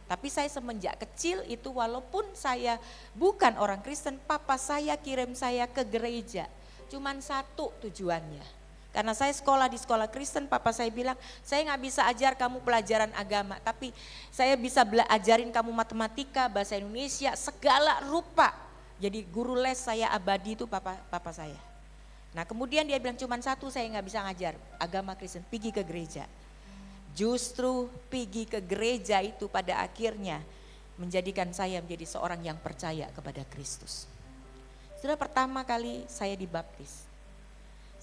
tapi saya semenjak kecil itu walaupun saya bukan orang Kristen, papa saya kirim saya ke gereja. Cuman satu tujuannya. Karena saya sekolah di sekolah Kristen, papa saya bilang, saya nggak bisa ajar kamu pelajaran agama, tapi saya bisa ajarin kamu matematika, bahasa Indonesia, segala rupa. Jadi guru les saya abadi itu papa saya. Nah kemudian dia bilang cuman satu saya nggak bisa ngajar, agama Kristen, pergi ke gereja. Justru pergi ke gereja itu pada akhirnya menjadikan saya menjadi seorang yang percaya kepada Kristus. Sudah pertama kali saya dibaptis.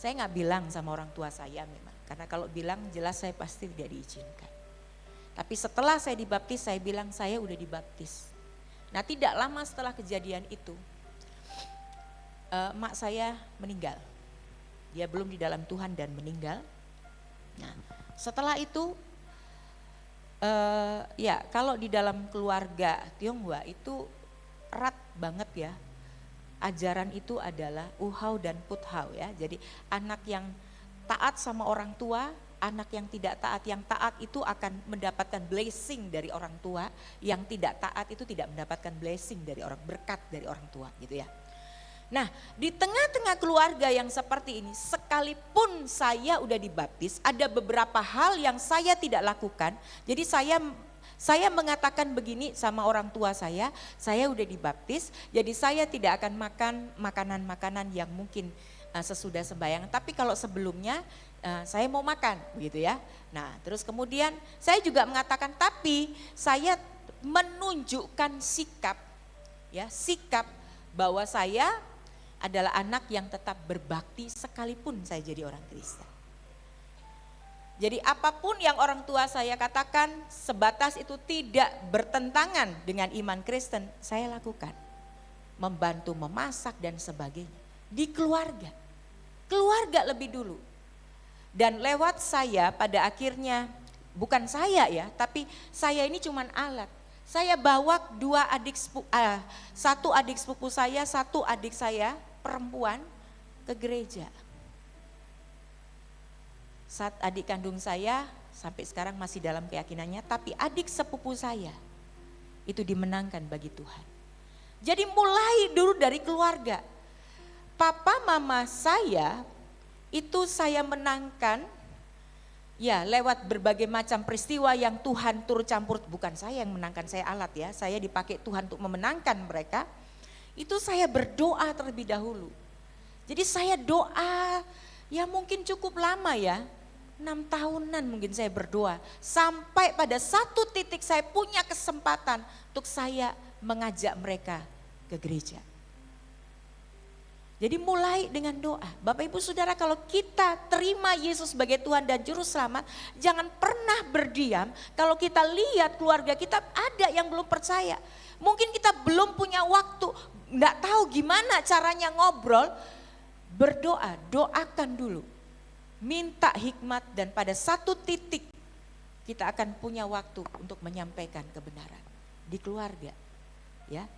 Saya nggak bilang sama orang tua saya memang, karena kalau bilang jelas saya pasti tidak diizinkan. Tapi setelah saya dibaptis, saya bilang saya udah dibaptis. Nah tidak lama setelah kejadian itu, mak saya meninggal. Dia belum di dalam Tuhan dan meninggal. Nah setelah itu, ya kalau di dalam keluarga Tionghoa itu erat banget ya. Ajaran itu adalah uhau dan puthau ya. Jadi anak yang taat sama orang tua, anak yang tidak taat. Yang taat itu akan mendapatkan blessing dari orang tua, yang tidak taat itu tidak mendapatkan blessing dari orang, berkat dari orang tua gitu ya. Nah di tengah-tengah keluarga yang seperti ini, sekalipun saya udah dibaptis, ada beberapa hal yang saya tidak lakukan. Jadi saya mengatakan begini sama orang tua saya udah dibaptis, jadi saya tidak akan makan makanan-makanan yang mungkin sesudah sembahyang. Tapi kalau sebelumnya saya mau makan begitu ya. Nah terus kemudian saya juga mengatakan, tapi saya menunjukkan sikap bahwa saya adalah anak yang tetap berbakti sekalipun saya jadi orang Kristen. Jadi apapun yang orang tua saya katakan sebatas itu tidak bertentangan dengan iman Kristen, saya lakukan. Membantu memasak dan sebagainya. Di keluarga lebih dulu. Dan lewat saya pada akhirnya, bukan saya ya, tapi saya ini cuman alat. Saya bawa satu adik sepupu saya, satu adik saya perempuan ke gereja. Saat adik kandung saya sampai sekarang masih dalam keyakinannya, tapi adik sepupu saya itu dimenangkan bagi Tuhan. Jadi mulai dulu dari keluarga. Papa mama saya itu saya menangkan ya lewat berbagai macam peristiwa yang Tuhan turut campur. Bukan saya yang menangkan, saya alat ya. Saya dipakai Tuhan untuk memenangkan mereka. Itu saya berdoa terlebih dahulu. Jadi saya doa ya mungkin cukup lama ya. 6 tahunan mungkin saya berdoa. Sampai pada satu titik saya punya kesempatan untuk saya mengajak mereka ke gereja. Jadi mulai dengan doa. Bapak Ibu Saudara, kalau kita terima Yesus sebagai Tuhan dan Juru Selamat, jangan pernah berdiam kalau kita lihat keluarga kita ada yang belum percaya. Mungkin kita belum punya waktu, enggak tahu gimana caranya ngobrol. Berdoa, doakan dulu. Minta hikmat dan pada satu titik kita akan punya waktu untuk menyampaikan kebenaran di keluarga. Ya.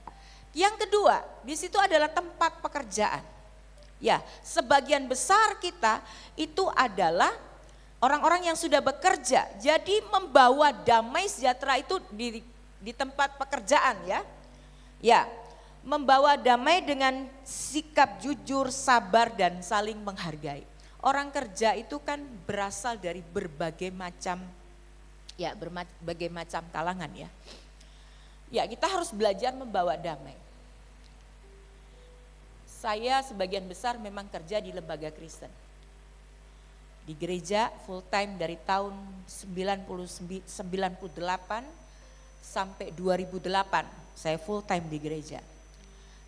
Yang kedua, di situ adalah tempat pekerjaan. Ya, sebagian besar kita itu adalah orang-orang yang sudah bekerja. Jadi membawa damai sejahtera itu di tempat pekerjaan ya. Ya, membawa damai dengan sikap jujur, sabar dan saling menghargai. Orang kerja itu kan berasal dari berbagai macam kalangan ya. Ya, kita harus belajar membawa damai. Saya sebagian besar memang kerja di lembaga Kristen. Di gereja full time dari tahun 98 sampai 2008 saya full time di gereja.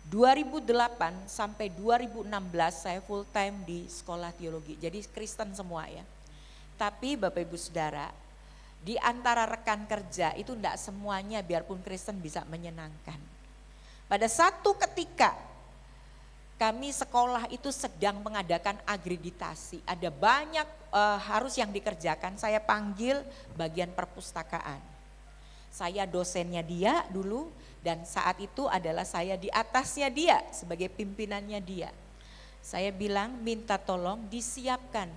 2008 sampai 2016 saya full time di sekolah teologi. Jadi Kristen semua ya. Tapi Bapak Ibu Saudara, Di antara rekan kerja itu tidak semuanya biarpun Kristen bisa menyenangkan. Pada satu ketika kami sekolah itu sedang mengadakan akreditasi. Ada banyak harus yang dikerjakan. Saya panggil bagian perpustakaan. Saya dosennya dia dulu dan saat itu adalah saya di atasnya dia sebagai pimpinannya dia. Saya bilang minta tolong disiapkan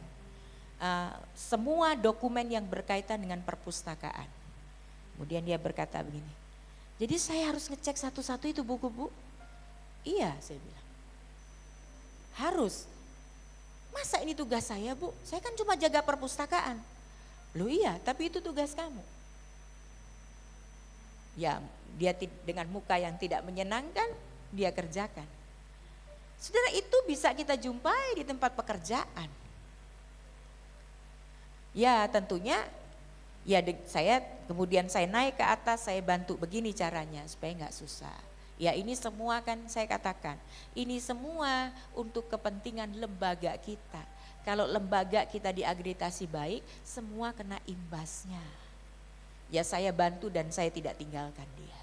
semua dokumen yang berkaitan dengan perpustakaan. Kemudian dia berkata begini, jadi saya harus ngecek satu-satu itu buku-buku? Iya, saya bilang. Harus. Masa ini tugas saya, Bu? Saya kan cuma jaga perpustakaan. Loh iya, tapi itu tugas kamu. Ya, dia dengan muka yang tidak menyenangkan, dia kerjakan. Saudara, itu bisa kita jumpai di tempat pekerjaan. Ya tentunya ya kemudian saya naik ke atas, saya bantu begini caranya supaya nggak susah. Ya ini semua kan saya katakan, ini semua untuk kepentingan lembaga kita. Kalau lembaga kita diakreditasi baik, semua kena imbasnya. Ya saya bantu dan saya tidak tinggalkan dia.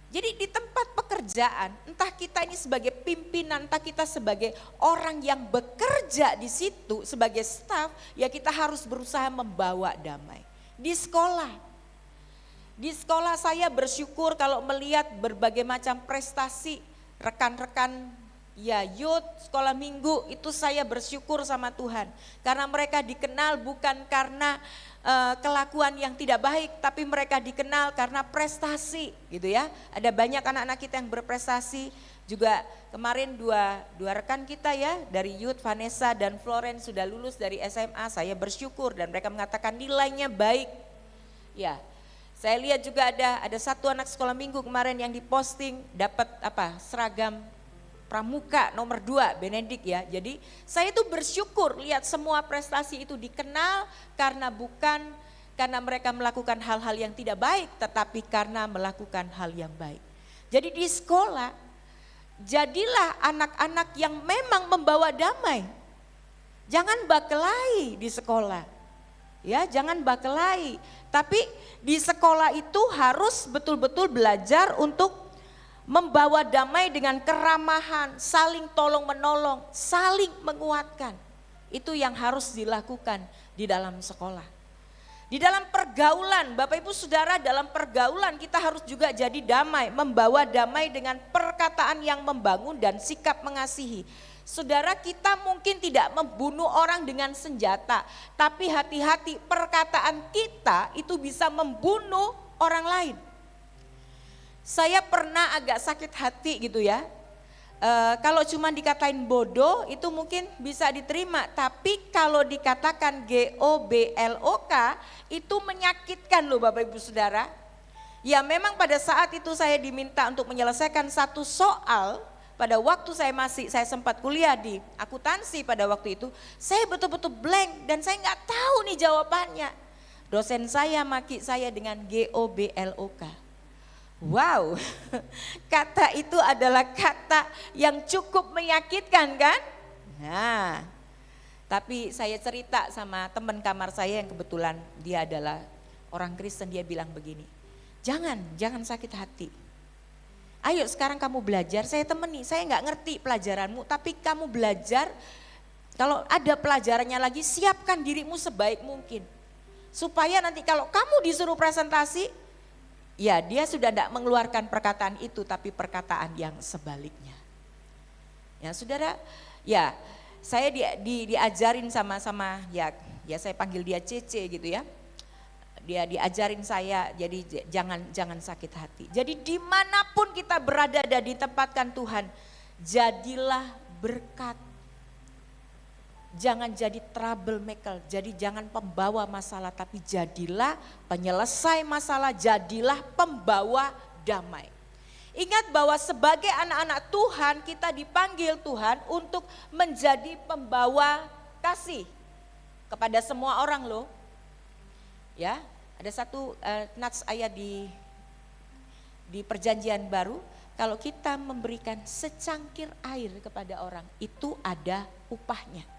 Jadi di tempat pekerjaan, entah kita ini sebagai pimpinan, entah kita sebagai orang yang bekerja di situ sebagai staf, ya kita harus berusaha membawa damai. Di sekolah saya bersyukur kalau melihat berbagai macam prestasi rekan-rekan ya youth, sekolah minggu, itu saya bersyukur sama Tuhan. Karena mereka dikenal bukan karena kelakuan yang tidak baik, tapi mereka dikenal karena prestasi gitu ya. Ada banyak anak-anak kita yang berprestasi. Juga kemarin dua rekan kita ya dari youth, Vanessa dan Florence sudah lulus dari SMA. Saya bersyukur dan mereka mengatakan nilainya baik. Ya, saya lihat juga ada satu anak sekolah minggu kemarin yang diposting dapat seragam pramuka nomor 2 Benedik ya. Jadi saya itu bersyukur lihat semua prestasi itu dikenal bukan karena mereka melakukan hal-hal yang tidak baik, tetapi karena melakukan hal yang baik. Jadi di sekolah jadilah anak-anak yang memang membawa damai. Jangan bakelahi di sekolah. Ya, jangan bakelahi. Tapi di sekolah itu harus betul-betul belajar untuk membawa damai dengan keramahan, saling tolong menolong, saling menguatkan. Itu yang harus dilakukan di dalam sekolah. Di dalam pergaulan, Bapak Ibu Saudara, dalam pergaulan kita harus juga jadi damai, membawa damai dengan perkataan yang membangun dan sikap mengasihi. Saudara, kita mungkin tidak membunuh orang dengan senjata, tapi hati-hati, perkataan kita itu bisa membunuh orang lain. Saya pernah agak sakit hati gitu ya, kalau cuma dikatain bodoh itu mungkin bisa diterima, tapi kalau dikatakan GOBLOK itu menyakitkan loh Bapak Ibu Saudara. Ya memang pada saat itu saya diminta untuk menyelesaikan satu soal, pada waktu saya sempat kuliah di akuntansi pada waktu itu, saya betul-betul blank dan saya nggak tahu nih jawabannya. Dosen saya maki saya dengan GOBLOK. Wow, kata itu adalah kata yang cukup menyakitkan kan? Nah, tapi saya cerita sama teman kamar saya yang kebetulan dia adalah orang Kristen, dia bilang begini, jangan sakit hati. Ayo sekarang kamu belajar, saya temani, saya nggak ngerti pelajaranmu, tapi kamu belajar, kalau ada pelajarannya lagi siapkan dirimu sebaik mungkin. Supaya nanti kalau kamu disuruh presentasi, ya dia sudah tidak mengeluarkan perkataan itu tapi perkataan yang sebaliknya. Ya saudara, ya saya diajarin sama ya saya panggil dia Cece gitu ya. Dia diajarin saya jadi jangan sakit hati. Jadi dimanapun kita berada dan ditempatkan Tuhan, jadilah berkat. Jangan jadi troublemaker, jadi jangan pembawa masalah, tapi jadilah penyelesai masalah, jadilah pembawa damai. Ingat bahwa sebagai anak-anak Tuhan kita dipanggil Tuhan untuk menjadi pembawa kasih kepada semua orang loh. Ya, ada satu nats ayat di perjanjian baru, kalau kita memberikan secangkir air kepada orang itu ada upahnya.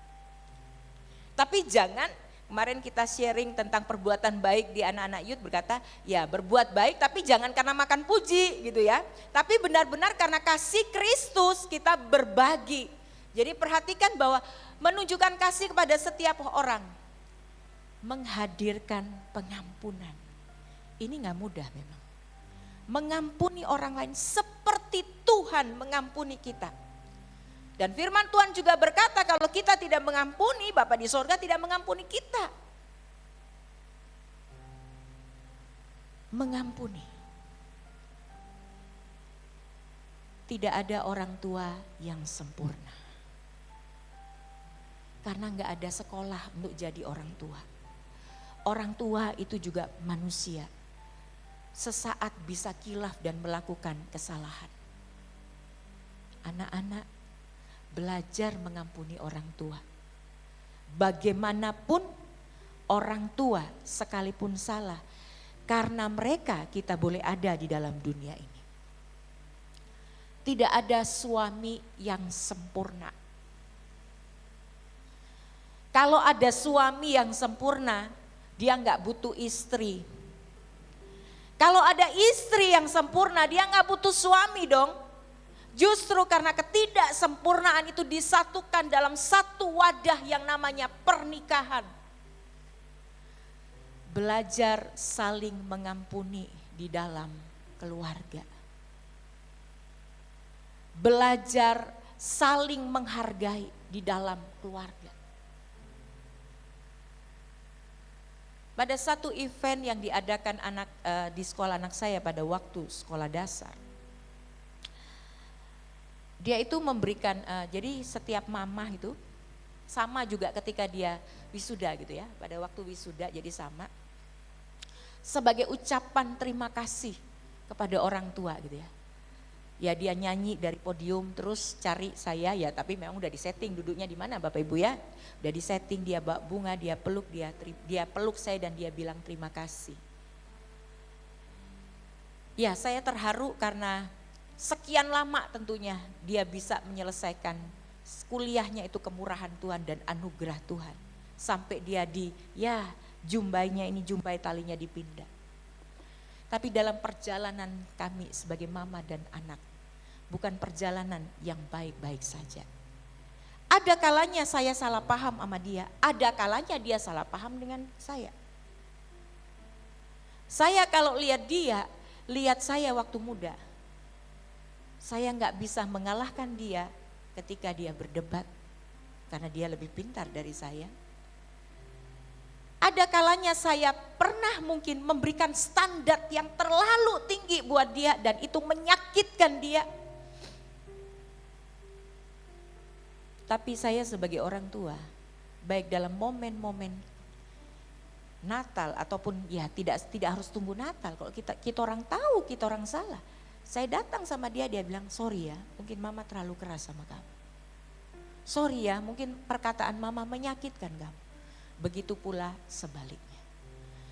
Tapi jangan Kemarin kita sharing tentang perbuatan baik di anak-anak youth, berkata ya berbuat baik tapi jangan karena makan puji gitu ya. Tapi benar-benar karena kasih Kristus kita berbagi. Jadi perhatikan bahwa menunjukkan kasih kepada setiap orang. Menghadirkan pengampunan. Ini gak mudah memang. Mengampuni orang lain seperti Tuhan mengampuni kita. Dan firman Tuhan juga berkata kalau kita tidak mengampuni, Bapa di sorga tidak mengampuni kita. Mengampuni. Tidak ada orang tua yang sempurna. Karena gak ada sekolah untuk jadi orang tua. Orang tua itu juga manusia. Sesaat bisa kilaf dan melakukan kesalahan. Anak-anak, belajar mengampuni orang tua. Bagaimanapun orang tua sekalipun salah, karena mereka kita boleh ada di dalam dunia ini. Tidak ada suami yang sempurna. Kalau ada suami yang sempurna, dia nggak butuh istri. Kalau ada istri yang sempurna, dia nggak butuh suami dong. Justru karena ketidaksempurnaan itu disatukan dalam satu wadah yang namanya pernikahan. Belajar saling mengampuni di dalam keluarga. Belajar saling menghargai di dalam keluarga. Pada satu event yang diadakan di sekolah anak saya pada waktu sekolah dasar. Dia itu memberikan, jadi setiap mama itu sama juga ketika dia wisuda gitu ya. Pada waktu wisuda jadi sama. Sebagai ucapan terima kasih kepada orang tua gitu ya. Ya dia nyanyi dari podium terus cari saya ya, tapi memang udah disetting duduknya di mana Bapak Ibu ya. Udah disetting, dia bawa bunga, dia peluk saya dan dia bilang terima kasih. Ya saya terharu karena sekian lama tentunya dia bisa menyelesaikan kuliahnya itu kemurahan Tuhan dan anugerah Tuhan. Sampai dia jumbainya ini jumbai talinya dipindah. Tapi dalam perjalanan kami sebagai mama dan anak, bukan perjalanan yang baik-baik saja. Ada kalanya saya salah paham sama dia, ada kalanya dia salah paham dengan saya. Saya kalau lihat dia, lihat saya waktu muda. Saya nggak bisa mengalahkan dia ketika dia berdebat karena dia lebih pintar dari saya. Ada kalanya saya pernah mungkin memberikan standar yang terlalu tinggi buat dia dan itu menyakitkan dia. Tapi saya sebagai orang tua, baik dalam momen-momen Natal ataupun ya tidak harus tunggu Natal. Kalau kita orang tahu kita orang salah. Saya datang sama dia bilang sorry ya, mungkin mama terlalu keras sama kamu. Sorry ya, mungkin perkataan mama menyakitkan kamu. Begitu pula sebaliknya.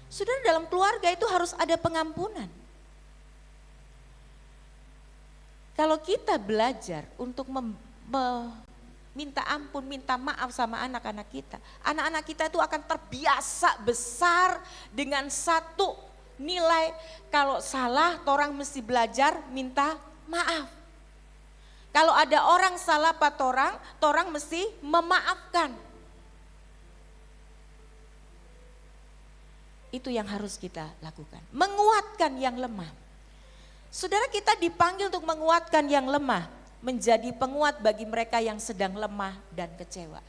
Saudara, dalam keluarga itu harus ada pengampunan. Kalau kita belajar untuk minta ampun, minta maaf sama anak-anak kita itu akan terbiasa besar dengan satu nilai kalau salah orang mesti belajar minta maaf. Kalau ada orang salah apa orang mesti memaafkan. Itu yang harus kita lakukan. Menguatkan yang lemah. Saudara, kita dipanggil untuk menguatkan yang lemah. Menjadi penguat bagi mereka yang sedang lemah dan kecewa.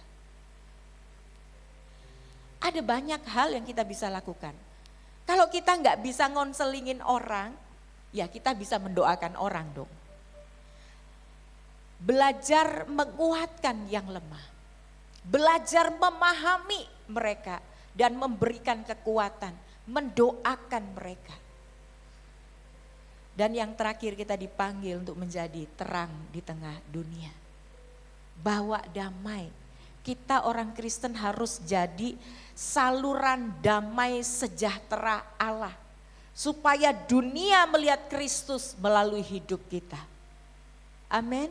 Ada banyak hal yang kita bisa lakukan. Kalau kita nggak bisa ngonselingin orang, ya kita bisa mendoakan orang dong. Belajar menguatkan yang lemah. Belajar memahami mereka dan memberikan kekuatan, mendoakan mereka. Dan yang terakhir kita dipanggil untuk menjadi terang di tengah dunia. Bawa damai. Kita orang Kristen harus jadi saluran damai sejahtera Allah. Supaya dunia melihat Kristus melalui hidup kita. Amin.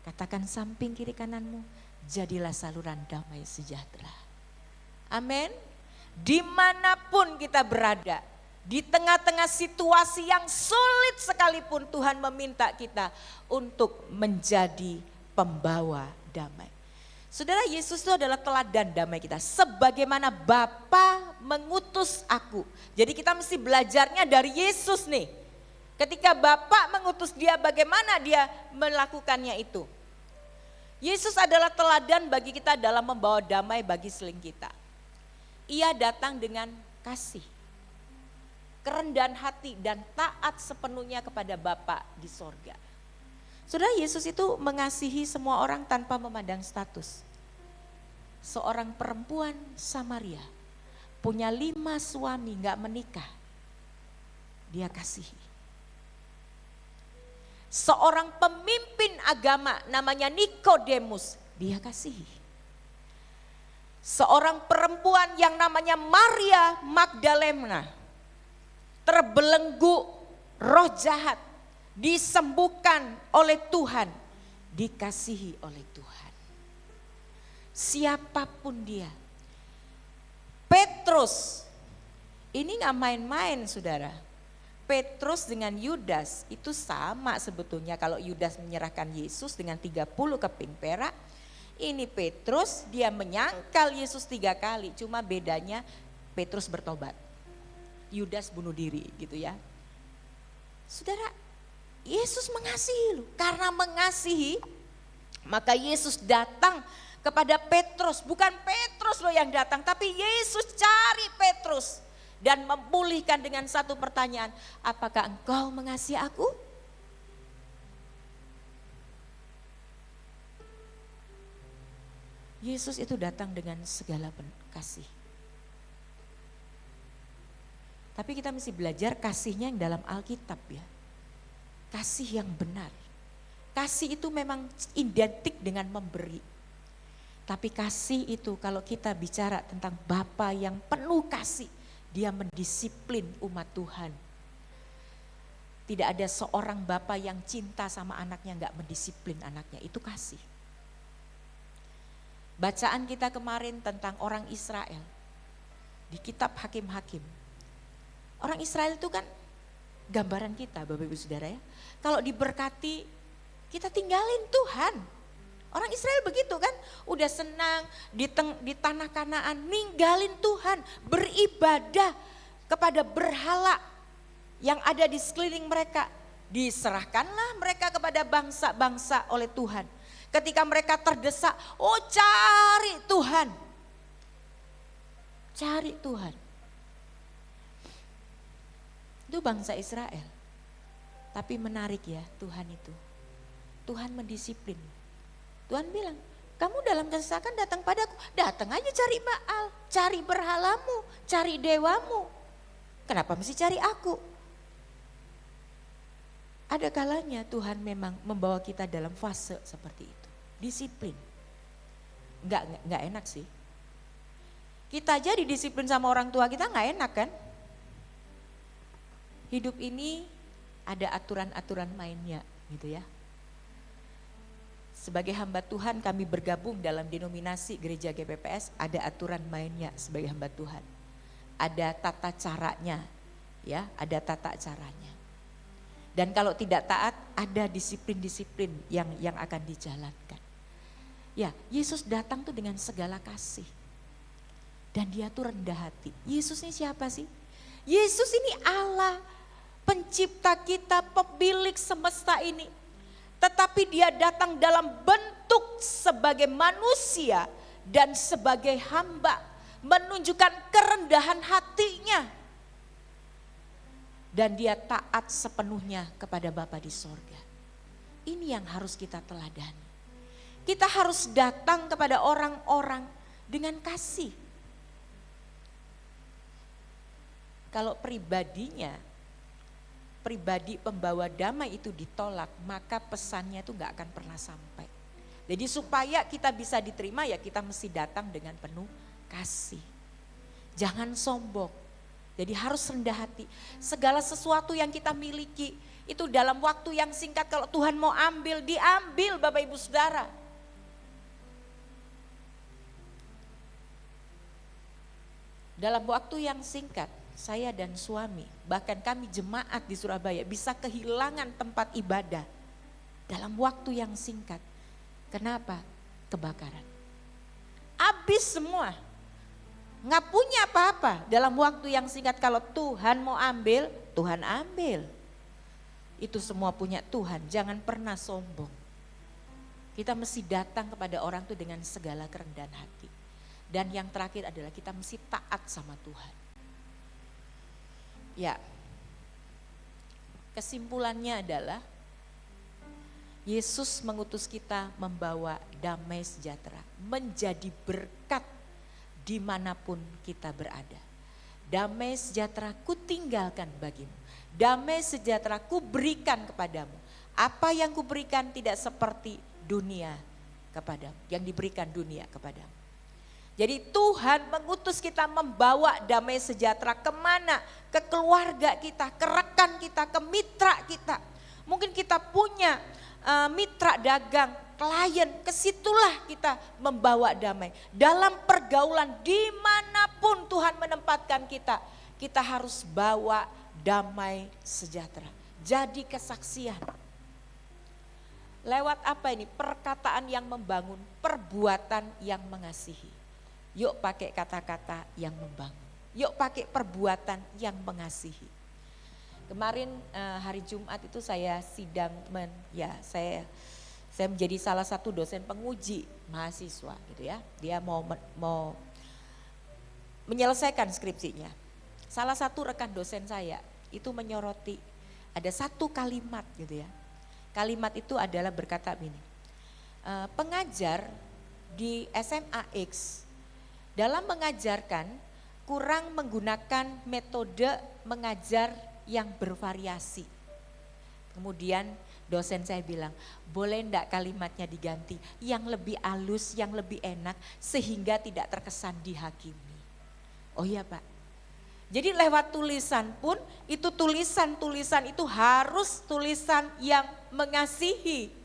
Katakan samping kiri kananmu, jadilah saluran damai sejahtera. Amin. Dimanapun kita berada, di tengah-tengah situasi yang sulit sekalipun, Tuhan meminta kita untuk menjadi pembawa damai. Saudara, Yesus itu adalah teladan damai kita. Sebagaimana Bapa mengutus aku. Jadi kita mesti belajarnya dari Yesus nih. Ketika Bapa mengutus dia, bagaimana dia melakukannya itu. Yesus adalah teladan bagi kita dalam membawa damai bagi sekeliling kita. Ia datang dengan kasih, kerendahan hati dan taat sepenuhnya kepada Bapa di sorga. Saudara, Yesus itu mengasihi semua orang tanpa memandang status. Seorang perempuan Samaria punya 5 suami gak menikah, dia kasihi. Seorang pemimpin agama namanya Nikodemus, dia kasihi. Seorang perempuan yang namanya Maria Magdalena, terbelenggu roh jahat, disembuhkan oleh Tuhan, dikasihi oleh Tuhan. Siapapun dia. Petrus, ini gak main-main saudara. Petrus dengan Yudas itu sama sebetulnya. Kalau Yudas menyerahkan Yesus dengan 30 keping perak, ini Petrus dia menyangkal Yesus 3 kali. Cuma bedanya Petrus bertobat, Yudas bunuh diri gitu ya. Saudara, Yesus mengasihi lu. Karena mengasihi, maka Yesus datang kepada Petrus. Bukan Petrus loh yang datang, tapi Yesus cari Petrus. Dan memulihkan dengan satu pertanyaan, apakah engkau mengasihi aku? Yesus itu datang dengan segala kasih. Tapi kita mesti belajar kasihnya yang dalam Alkitab ya. Kasih yang benar. Kasih itu memang identik dengan memberi. Tapi kasih itu kalau kita bicara tentang Bapa yang penuh kasih, dia mendisiplin umat Tuhan. Tidak ada seorang Bapa yang cinta sama anaknya gak mendisiplin anaknya, itu kasih. Bacaan kita kemarin tentang orang Israel di kitab Hakim-Hakim. Orang Israel itu kan gambaran kita Bapak Ibu Saudara ya. Kalau diberkati kita tinggalin Tuhan. Orang Israel begitu kan, udah senang di tanah Kanaan, ninggalin Tuhan, beribadah kepada berhala yang ada di sekeliling mereka. Diserahkanlah mereka kepada bangsa-bangsa oleh Tuhan. Ketika mereka terdesak, oh cari Tuhan. Cari Tuhan. Itu bangsa Israel. Tapi menarik ya Tuhan itu. Tuhan mendisiplin. Tuhan bilang, kamu dalam kesesakan datang padaku. Datang aja cari Baal, cari berhalamu, cari dewamu. Kenapa mesti cari aku? Ada kalanya Tuhan memang membawa kita dalam fase seperti itu. Disiplin. Enggak enak sih. Kita aja didisiplin sama orang tua kita enggak enak kan? Hidup ini ada aturan-aturan mainnya gitu ya. Sebagai hamba Tuhan kami bergabung dalam denominasi gereja GPPS, ada aturan mainnya sebagai hamba Tuhan. Ada tata caranya ya, ada tata caranya. Dan kalau tidak taat ada disiplin-disiplin yang akan dijalankan. Ya, Yesus datang tuh dengan segala kasih. Dan dia tuh rendah hati. Yesus ini siapa sih? Yesus ini Allah, pencipta kita, pemilik semesta ini. Tetapi dia datang dalam bentuk sebagai manusia dan sebagai hamba. Menunjukkan kerendahan hatinya. Dan dia taat sepenuhnya kepada Bapa di sorga. Ini yang harus kita teladani. Kita harus datang kepada orang-orang dengan kasih. Kalau pribadi pembawa damai itu ditolak, maka pesannya itu gak akan pernah sampai. Jadi supaya kita bisa diterima ya kita mesti datang dengan penuh kasih. Jangan sombong, jadi harus rendah hati. Segala sesuatu yang kita miliki itu dalam waktu yang singkat kalau Tuhan mau ambil, diambil Bapak Ibu Saudara. Dalam waktu yang singkat, saya dan suami, bahkan kami jemaat di Surabaya bisa kehilangan tempat ibadah dalam waktu yang singkat. Kenapa? Kebakaran. Habis semua. Nggak punya apa-apa dalam waktu yang singkat. Kalau Tuhan mau ambil, Tuhan ambil. Itu semua punya Tuhan, jangan pernah sombong. Kita mesti datang kepada orang itu dengan segala kerendahan hati. Dan yang terakhir adalah kita mesti taat sama Tuhan. Ya, kesimpulannya adalah Yesus mengutus kita membawa damai sejahtera, menjadi berkat dimanapun kita berada. Damai sejahtera ku tinggalkan bagimu, damai sejahtera ku berikan kepadamu. Apa yang ku berikan tidak seperti dunia kepadamu, yang diberikan dunia kepadamu. Jadi Tuhan mengutus kita membawa damai sejahtera kemana? Ke keluarga kita, ke rekan kita, ke mitra kita. Mungkin kita punya mitra dagang, klien, kesitulah kita membawa damai. Dalam pergaulan dimanapun Tuhan menempatkan kita, kita harus bawa damai sejahtera. Jadi kesaksian. Lewat apa ini? Perkataan yang membangun, perbuatan yang mengasihi. Yuk pakai kata-kata yang membangun. Yuk pakai perbuatan yang mengasihi. Kemarin hari Jumat itu saya sidang, saya menjadi salah satu dosen penguji mahasiswa gitu ya. Dia mau menyelesaikan skripsinya. Salah satu rekan dosen saya itu menyoroti ada satu kalimat gitu ya. Kalimat itu adalah berkata begini, pengajar di SMA X dalam mengajarkan kurang menggunakan metode mengajar yang bervariasi. Kemudian dosen saya bilang, boleh enggak kalimatnya diganti yang lebih halus, yang lebih enak sehingga tidak terkesan dihakimi. Oh iya Pak. Jadi lewat tulisan pun itu tulisan itu harus tulisan yang mengasihi.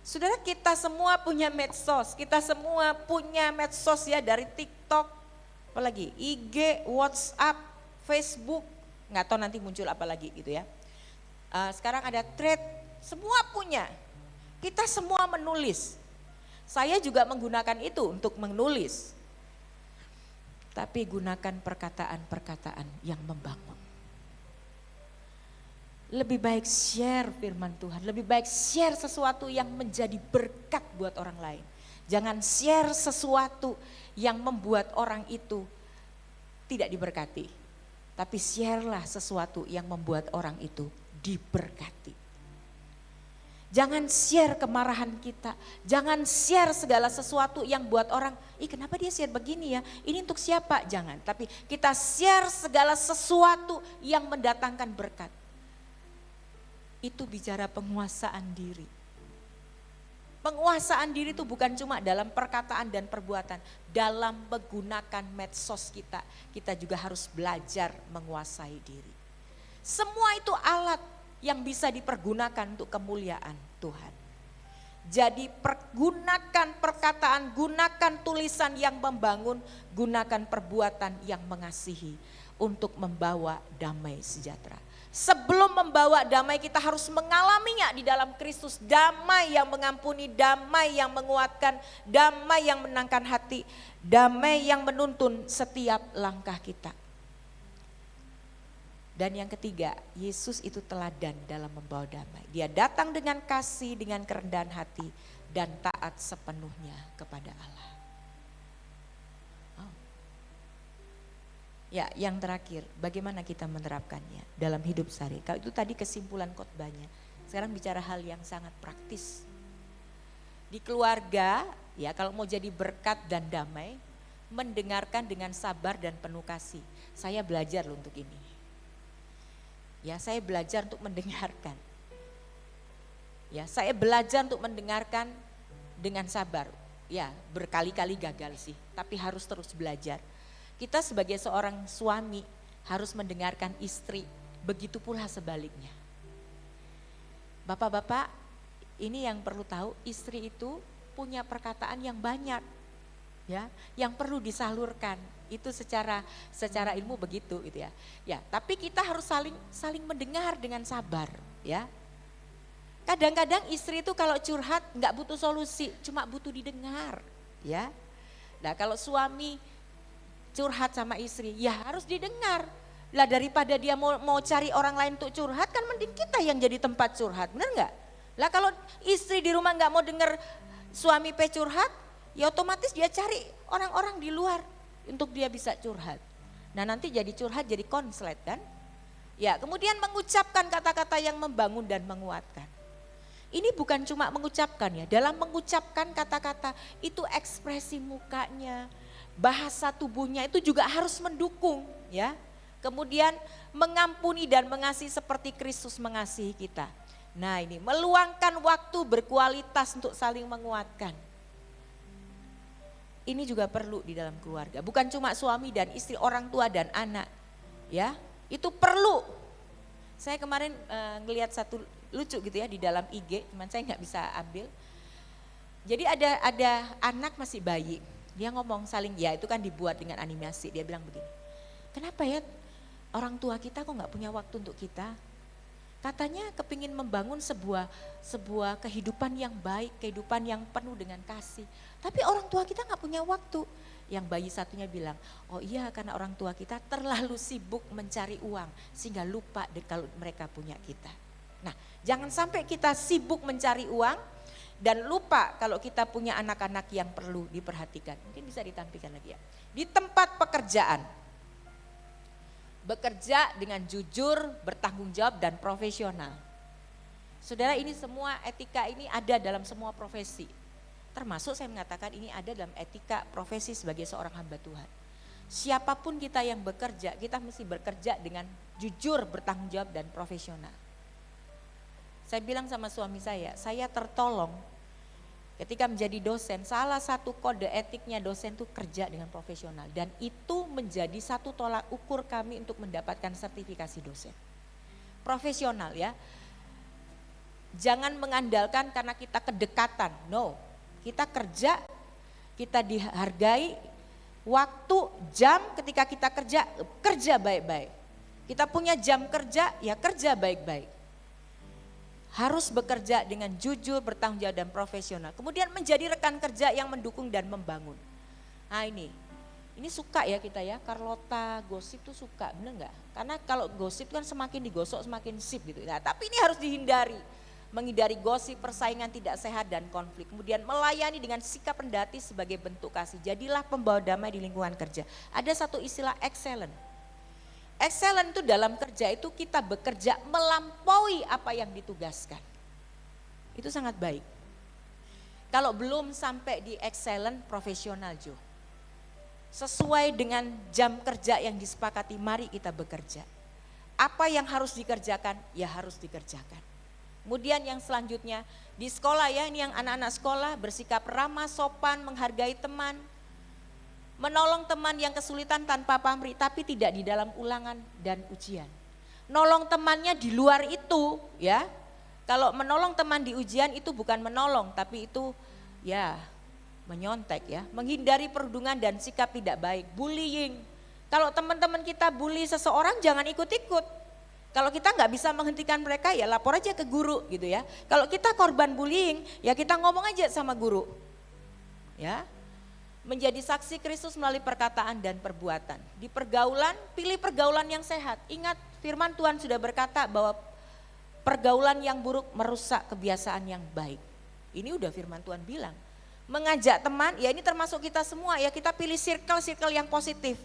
Saudara, kita semua punya medsos, kita semua punya medsos ya, dari TikTok, apalagi IG, WhatsApp, Facebook, nggak tahu nanti muncul apa lagi gitu ya. Sekarang ada thread, semua punya. Kita semua menulis. Saya juga menggunakan itu untuk menulis. Tapi gunakan perkataan-perkataan yang membangun. Lebih baik share firman Tuhan, lebih baik share sesuatu yang menjadi berkat buat orang lain. Jangan share sesuatu yang membuat orang itu tidak diberkati. Tapi sharelah sesuatu yang membuat orang itu diberkati. Jangan share kemarahan kita, jangan share segala sesuatu yang buat orang, kenapa dia share begini ya, ini untuk siapa? Jangan, tapi kita share segala sesuatu yang mendatangkan berkat. Itu bicara penguasaan diri. Penguasaan diri itu bukan cuma dalam perkataan dan perbuatan. Dalam menggunakan medsos kita, kita juga harus belajar menguasai diri. Semua itu alat yang bisa dipergunakan untuk kemuliaan Tuhan. Jadi gunakan perkataan, gunakan tulisan yang membangun, gunakan perbuatan yang mengasihi untuk membawa damai sejahtera. Sebelum membawa damai kita harus mengalaminya di dalam Kristus. Damai yang mengampuni, damai yang menguatkan, damai yang menenangkan hati, damai yang menuntun setiap langkah kita. Dan yang ketiga, Yesus itu teladan dalam membawa damai. Dia datang dengan kasih, dengan kerendahan hati dan taat sepenuhnya kepada Allah. Ya, yang terakhir, bagaimana kita menerapkannya dalam hidup sehari. Kalau itu tadi kesimpulan khotbahnya. Sekarang bicara hal yang sangat praktis. Di keluarga, ya kalau mau jadi berkat dan damai, mendengarkan dengan sabar dan penuh kasih. Saya belajar loh untuk ini. Ya, saya belajar untuk mendengarkan. Ya, saya belajar untuk mendengarkan dengan sabar. Ya, berkali-kali gagal sih, tapi harus terus belajar. Kita sebagai seorang suami harus mendengarkan istri, begitu pula sebaliknya. Bapak-bapak, ini yang perlu tahu, istri itu punya perkataan yang banyak. ya, yang perlu disalurkan. Itu secara ilmu begitu gitu ya. Ya, tapi kita harus saling mendengar dengan sabar, ya. Kadang-kadang istri itu kalau curhat nggak butuh solusi, cuma butuh didengar, ya. Nah, kalau suami curhat sama istri, ya harus didengar. Lah daripada dia mau cari orang lain untuk curhat, kan mending kita yang jadi tempat curhat, benar nggak? Lah kalau istri di rumah nggak mau dengar suami curhat, ya otomatis dia cari orang-orang di luar untuk dia bisa curhat. Nah nanti jadi curhat jadi konslet kan. Ya kemudian mengucapkan kata-kata yang membangun dan menguatkan. Ini bukan cuma mengucapkan ya, dalam mengucapkan kata-kata itu ekspresi mukanya, bahasa tubuhnya itu juga harus mendukung ya. Kemudian mengampuni dan mengasihi seperti Kristus mengasihi kita. Nah ini meluangkan waktu berkualitas untuk saling menguatkan. Ini juga perlu di dalam keluarga, bukan cuma suami dan istri, orang tua dan anak, ya itu perlu. Saya kemarin ngelihat satu lucu gitu ya di dalam IG, cuman saya nggak bisa ambil. Jadi ada anak masih bayi, dia ngomong saling, ya itu kan dibuat dengan animasi, dia bilang begini, kenapa ya orang tua kita kok nggak punya waktu untuk kita? Katanya kepingin membangun sebuah kehidupan yang baik, kehidupan yang penuh dengan kasih. Tapi orang tua kita nggak punya waktu. Yang bayi satunya bilang, oh iya karena orang tua kita terlalu sibuk mencari uang sehingga lupa kalau mereka punya kita. Nah jangan sampai kita sibuk mencari uang dan lupa kalau kita punya anak-anak yang perlu diperhatikan. Mungkin bisa ditampilkan lagi ya. Di tempat pekerjaan. Bekerja dengan jujur, bertanggung jawab dan profesional. Saudara ini semua etika ini ada dalam semua profesi. Termasuk saya mengatakan ini ada dalam etika profesi sebagai seorang hamba Tuhan. Siapapun kita yang bekerja, kita mesti bekerja dengan jujur, bertanggung jawab dan profesional. Saya bilang sama suami saya tertolong ketika menjadi dosen, salah satu kode etiknya dosen itu kerja dengan profesional. Dan itu menjadi satu tolak ukur kami untuk mendapatkan sertifikasi dosen. Profesional ya. Jangan mengandalkan karena kita kedekatan, no. Kita kerja, kita dihargai, waktu, jam ketika kita kerja baik-baik. Kita punya jam kerja, ya kerja baik-baik. Harus bekerja dengan jujur, bertanggung jawab dan profesional. Kemudian menjadi rekan kerja yang mendukung dan membangun. Nah ini suka ya kita ya, Carlota gosip tuh suka, bener nggak? Karena kalau gosip kan semakin digosok semakin sip gitu. Nah tapi ini harus dihindari, menghindari gosip, persaingan tidak sehat dan konflik. Kemudian melayani dengan sikap rendati sebagai bentuk kasih. Jadilah pembawa damai di lingkungan kerja. Ada satu istilah excellent. Excellent itu dalam kerja itu kita bekerja melampaui apa yang ditugaskan. Itu sangat baik. Kalau belum sampai di excellent, profesional Jo. Sesuai dengan jam kerja yang disepakati, mari kita bekerja. Apa yang harus dikerjakan, ya harus dikerjakan. Kemudian yang selanjutnya di sekolah ya, ini yang anak-anak sekolah bersikap ramah, sopan, menghargai teman. Menolong teman yang kesulitan tanpa pamrih, tapi tidak di dalam ulangan dan ujian. Nolong temannya di luar itu ya. Kalau menolong teman di ujian itu bukan menolong, tapi itu ya menyontek ya. Menghindari perundungan dan sikap tidak baik, bullying. Kalau teman-teman kita bully seseorang jangan ikut-ikut. Kalau kita nggak bisa menghentikan mereka ya lapor aja ke guru gitu ya. Kalau kita korban bullying ya kita ngomong aja sama guru. Ya. Menjadi saksi Kristus melalui perkataan dan perbuatan. Di pergaulan, pilih pergaulan yang sehat. Ingat firman Tuhan sudah berkata bahwa pergaulan yang buruk merusak kebiasaan yang baik. Ini udah firman Tuhan bilang. Mengajak teman, ya ini termasuk kita semua ya, kita pilih circle-circle yang positif.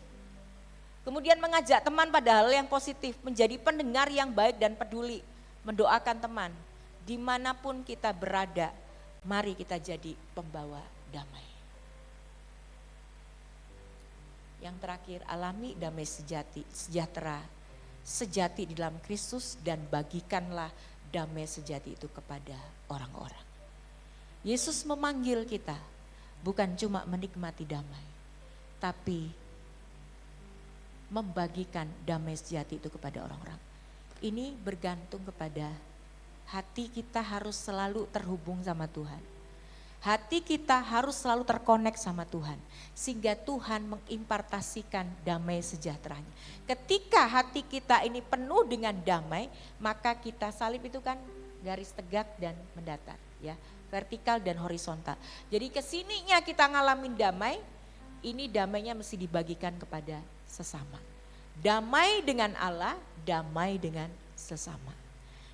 Kemudian mengajak teman pada hal yang positif, menjadi pendengar yang baik dan peduli. Mendoakan teman, dimanapun kita berada, mari kita jadi pembawa damai. Yang terakhir, alami damai sejahtera sejati di dalam Kristus dan bagikanlah damai sejati itu kepada orang-orang. Yesus memanggil kita bukan cuma menikmati damai, tapi membagikan damai sejati itu kepada orang-orang. Ini bergantung kepada hati kita harus selalu terhubung sama Tuhan. Hati kita harus selalu terkonek sama Tuhan. Sehingga Tuhan mengimpartasikan damai sejahteranya. Ketika hati kita ini penuh dengan damai, maka kita salib itu kan garis tegak dan mendatar. Ya, vertikal dan horizontal. Jadi kesininya kita ngalamin damai, ini damainya mesti dibagikan kepada sesama. Damai dengan Allah, damai dengan sesama.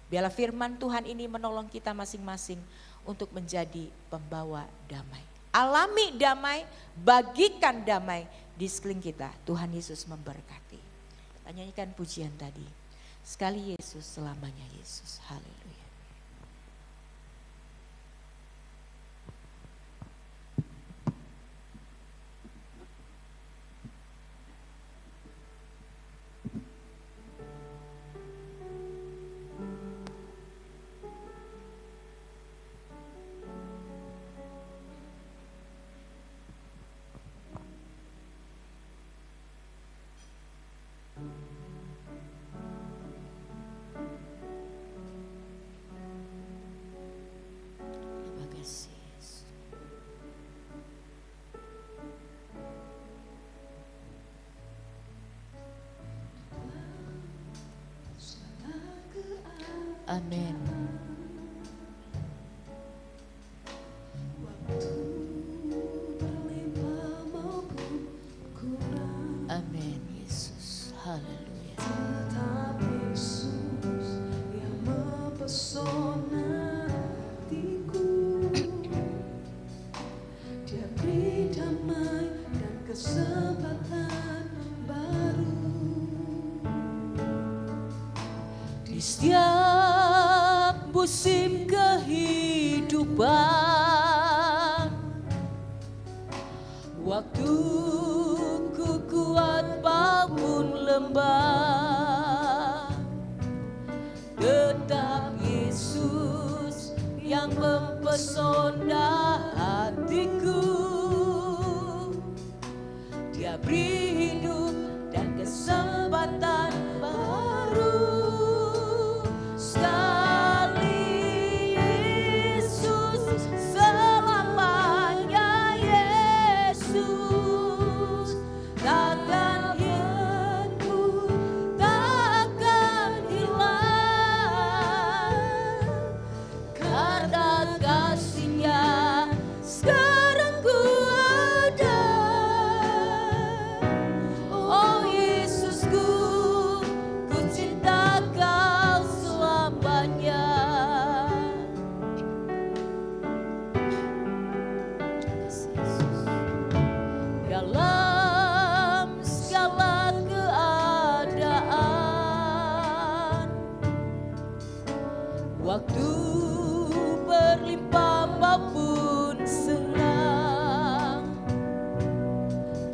Biarlah firman Tuhan ini menolong kita masing-masing untuk menjadi pembawa damai. Alami damai, bagikan damai di sekeliling kita. Tuhan Yesus memberkati. Kita nyanyikan pujian tadi. Sekali Yesus, selamanya Yesus. Haleluya. Terima kasih Yesus. Amin. Amin Yesus. Haleluya. Tetap Yesus yang mempesona hatiku. Dia beri damai dan kesempatan baru. Di setiap musim kehidupan, waktu ku kuat bangun lembah, tetap Yesus yang mempesona hatiku. Dia beri hidup dan kesempatan baru. Sekali Yesus, selamanya Yesus. Takkan hidupku, takkan hilang. Karena kasih-Nya sekarang ku ada. Oh Yesusku, ku cinta Kau selamanya. Dalam segala keadaan, waktu berlimpah maupun senang,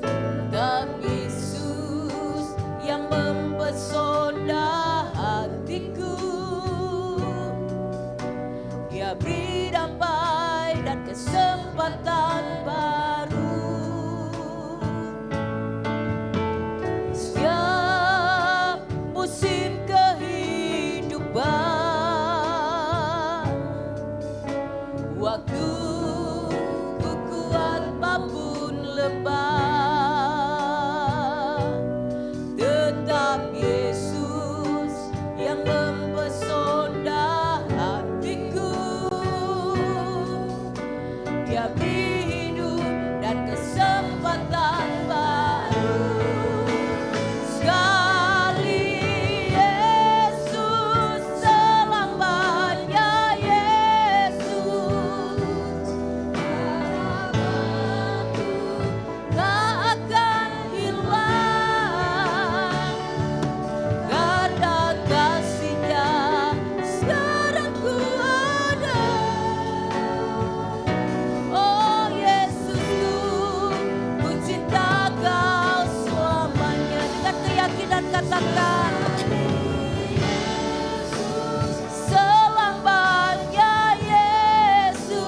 tetap Yesus yang mempesona hatiku. Dia beri damai dan kesempatan baru. Setiap musim kehidupan, waktu ku kuat maupun lemah, tetap Yesus yang mempesona hatiku. Dia beri hidup dan kesempatan baru. Sekali Yesus, selamanya Yesus. Harapanku tak akan hilang. Karena kasih-Nya sekarang ku ada. Oh Yesusku, ku cinta Kau selamanya. Dengan keyakinan katakan, selamanya Yesus.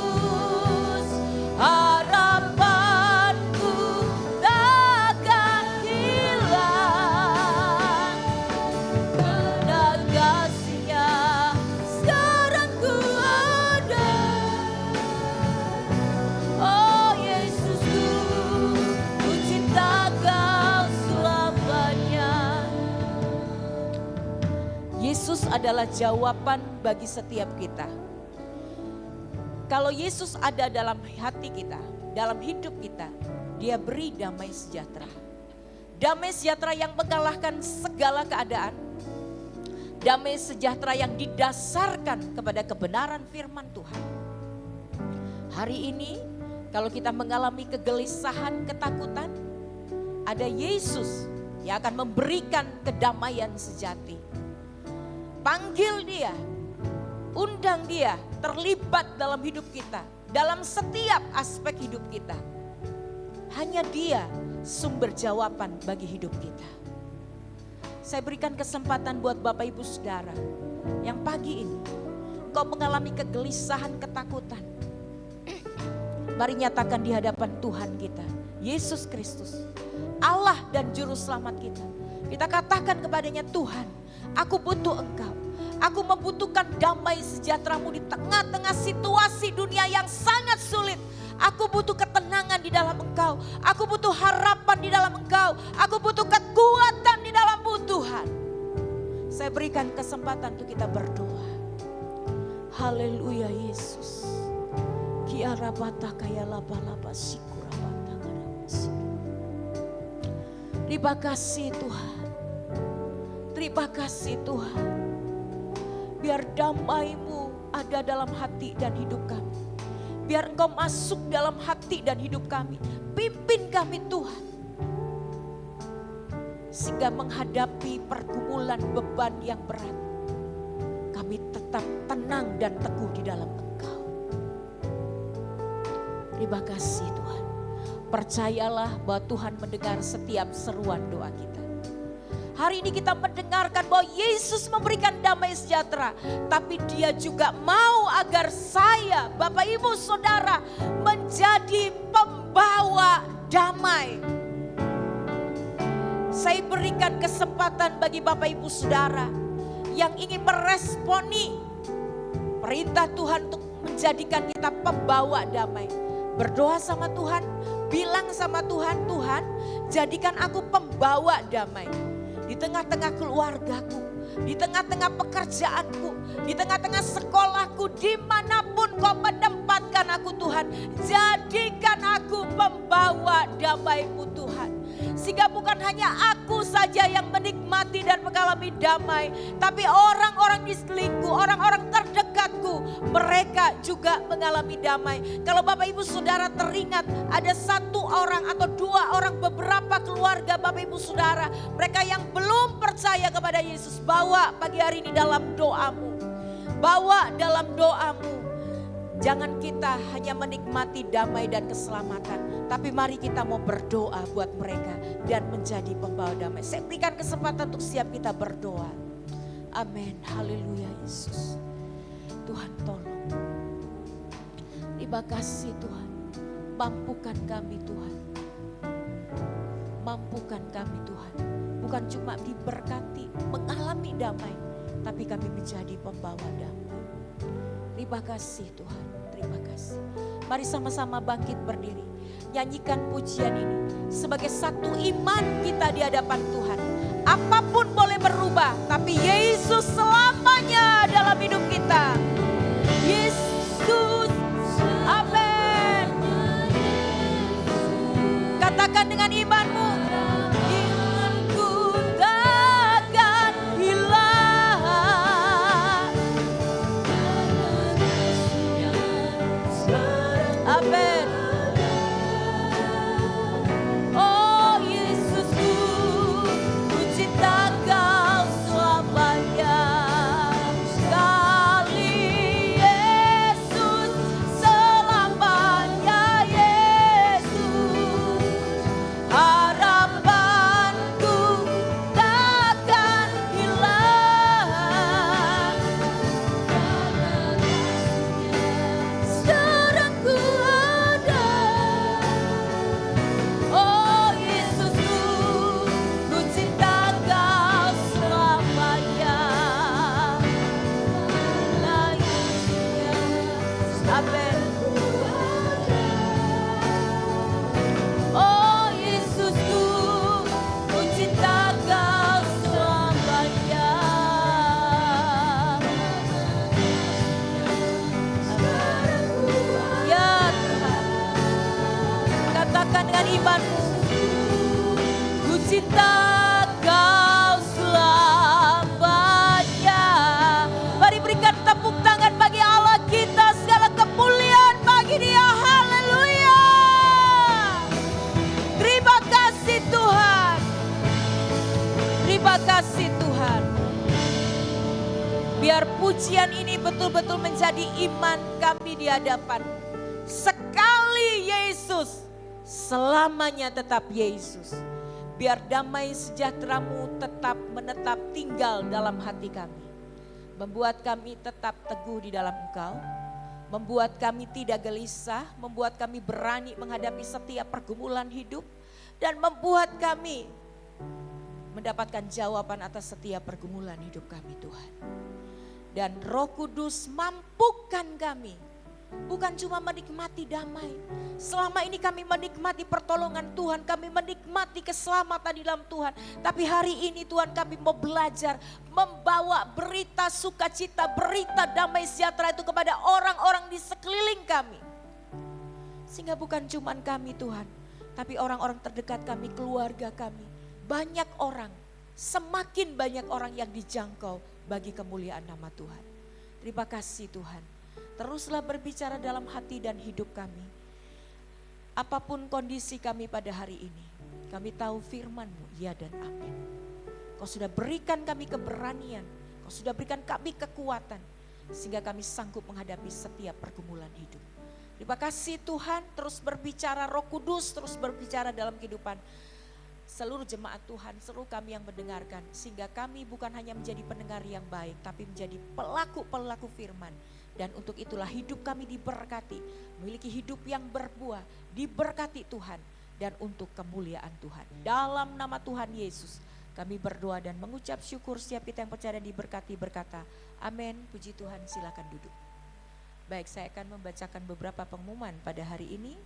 Harapanku takkan hilang. Karena kasih-Nya sekarang ku ada. Yesus adalah jawaban bagi setiap kita. Kalau Yesus ada dalam hati kita, dalam hidup kita, Dia beri damai sejahtera. Damai sejahtera yang mengalahkan segala keadaan. Damai sejahtera yang didasarkan kepada kebenaran firman Tuhan. Hari ini kalau kita mengalami kegelisahan, ketakutan, ada Yesus yang akan memberikan kedamaian sejati. Panggil Dia, undang Dia terlibat dalam hidup kita, dalam setiap aspek hidup kita. Hanya Dia sumber jawaban bagi hidup kita. Saya berikan kesempatan buat Bapak Ibu Saudara yang pagi ini engkau mengalami kegelisahan, ketakutan. Mari nyatakan di hadapan Tuhan kita, Yesus Kristus, Allah dan Juru Selamat kita. Kita katakan kepadanya, Tuhan, aku butuh Engkau. Aku membutuhkan damai sejahtera-Mu di tengah-tengah situasi dunia yang sangat sulit. Aku butuh ketenangan di dalam Engkau. Aku butuh harapan di dalam Engkau. Aku butuh kekuatan di dalam-Mu Tuhan. Saya berikan kesempatan untuk kita berdoa. Haleluya Yesus. Terima kasih Tuhan. Terima kasih Tuhan. Biar damai-Mu ada dalam hati dan hidup kami. Biar Engkau masuk dalam hati dan hidup kami. Pimpin kami Tuhan. Sehingga menghadapi pergumulan beban yang berat, kami tetap tenang dan teguh di dalam Engkau. Terima kasih Tuhan. Percayalah bahwa Tuhan mendengar setiap seruan doa kita. Hari ini kita mendengarkan bahwa Yesus memberikan damai sejahtera. Tapi Dia juga mau agar saya, Bapak Ibu Saudara, menjadi pembawa damai. Saya berikan kesempatan bagi Bapak Ibu Saudara yang ingin meresponi perintah Tuhan untuk menjadikan kita pembawa damai. Berdoa sama Tuhan, bilang sama Tuhan, Tuhan jadikan aku pembawa damai. Di tengah-tengah keluargaku, di tengah-tengah pekerjaanku, di tengah-tengah sekolahku, dimanapun Kau menempatkan aku Tuhan. Jadikan aku pembawa damai-Mu Tuhan. Sehingga bukan hanya aku saja yang menikmati dan mengalami damai. Tapi orang-orang di sekelilingku, orang-orang terdekatku, mereka juga mengalami damai. Kalau Bapak Ibu Saudara teringat ada satu orang atau dua orang, beberapa keluarga Bapak Ibu Saudara. Mereka yang belum percaya kepada Yesus, bawa pagi hari ini dalam doamu. Bawa dalam doamu. Jangan kita hanya menikmati damai dan keselamatan. Tapi mari kita mau berdoa buat mereka dan menjadi pembawa damai. Saya berikan kesempatan untuk siap kita berdoa. Amin. Haleluya Yesus. Tuhan tolong. Terima kasih Tuhan. Mampukan kami Tuhan. Mampukan kami Tuhan. Bukan cuma diberkati, mengalami damai. Tapi kami menjadi pembawa damai. Terima kasih Tuhan, terima kasih. Mari sama-sama bangkit berdiri. Nyanyikan pujian ini sebagai satu iman kita di hadapan Tuhan. Apapun boleh berubah, tapi Yesus selamanya dalam hidup kita. Yesus, amin. Katakan dengan imanmu. Imanku takkan hilang. Amin. Oh Yesusku, ku cinta Kau selamanya. Terima kasih Tuhan. Biar pujian ini betul-betul menjadi iman kami di hadapan. Sekali Yesus, selamanya tetap Yesus. Biar damai sejahtera-Mu tetap menetap tinggal dalam hati kami. Membuat kami tetap teguh di dalam Engkau. Membuat kami tidak gelisah, membuat kami berani menghadapi setiap pergumulan hidup. Dan membuat kami mendapatkan jawaban atas setiap pergumulan hidup kami Tuhan. Dan Roh Kudus mampukan kami, bukan cuma menikmati damai. Selama ini kami menikmati pertolongan Tuhan, kami menikmati keselamatan di dalam Tuhan. Tapi hari ini Tuhan kami mau belajar membawa berita sukacita, berita damai sejahtera itu kepada orang-orang di sekeliling kami. Sehingga bukan cuma kami Tuhan, tapi orang-orang terdekat kami, keluarga kami. Banyak orang, semakin banyak orang yang dijangkau bagi kemuliaan nama Tuhan. Terima kasih Tuhan. Teruslah berbicara dalam hati dan hidup kami. Apapun kondisi kami pada hari ini, kami tahu firman-Mu, ya dan amin. Kau sudah berikan kami keberanian, Kau sudah berikan kami kekuatan, sehingga kami sanggup menghadapi setiap pergumulan hidup. Terima kasih Tuhan, terus berbicara Roh Kudus, terus berbicara dalam kehidupan seluruh jemaat Tuhan, seluruh kami yang mendengarkan. Sehingga kami bukan hanya menjadi pendengar yang baik, tapi menjadi pelaku-pelaku firman. Dan untuk itulah hidup kami diberkati, memiliki hidup yang berbuah, diberkati Tuhan. Dan untuk kemuliaan Tuhan. Dalam nama Tuhan Yesus kami berdoa dan mengucap syukur. Setiap kita yang percaya dan diberkati berkata, amin, puji Tuhan, silakan duduk. Baik, saya akan membacakan beberapa pengumuman pada hari ini.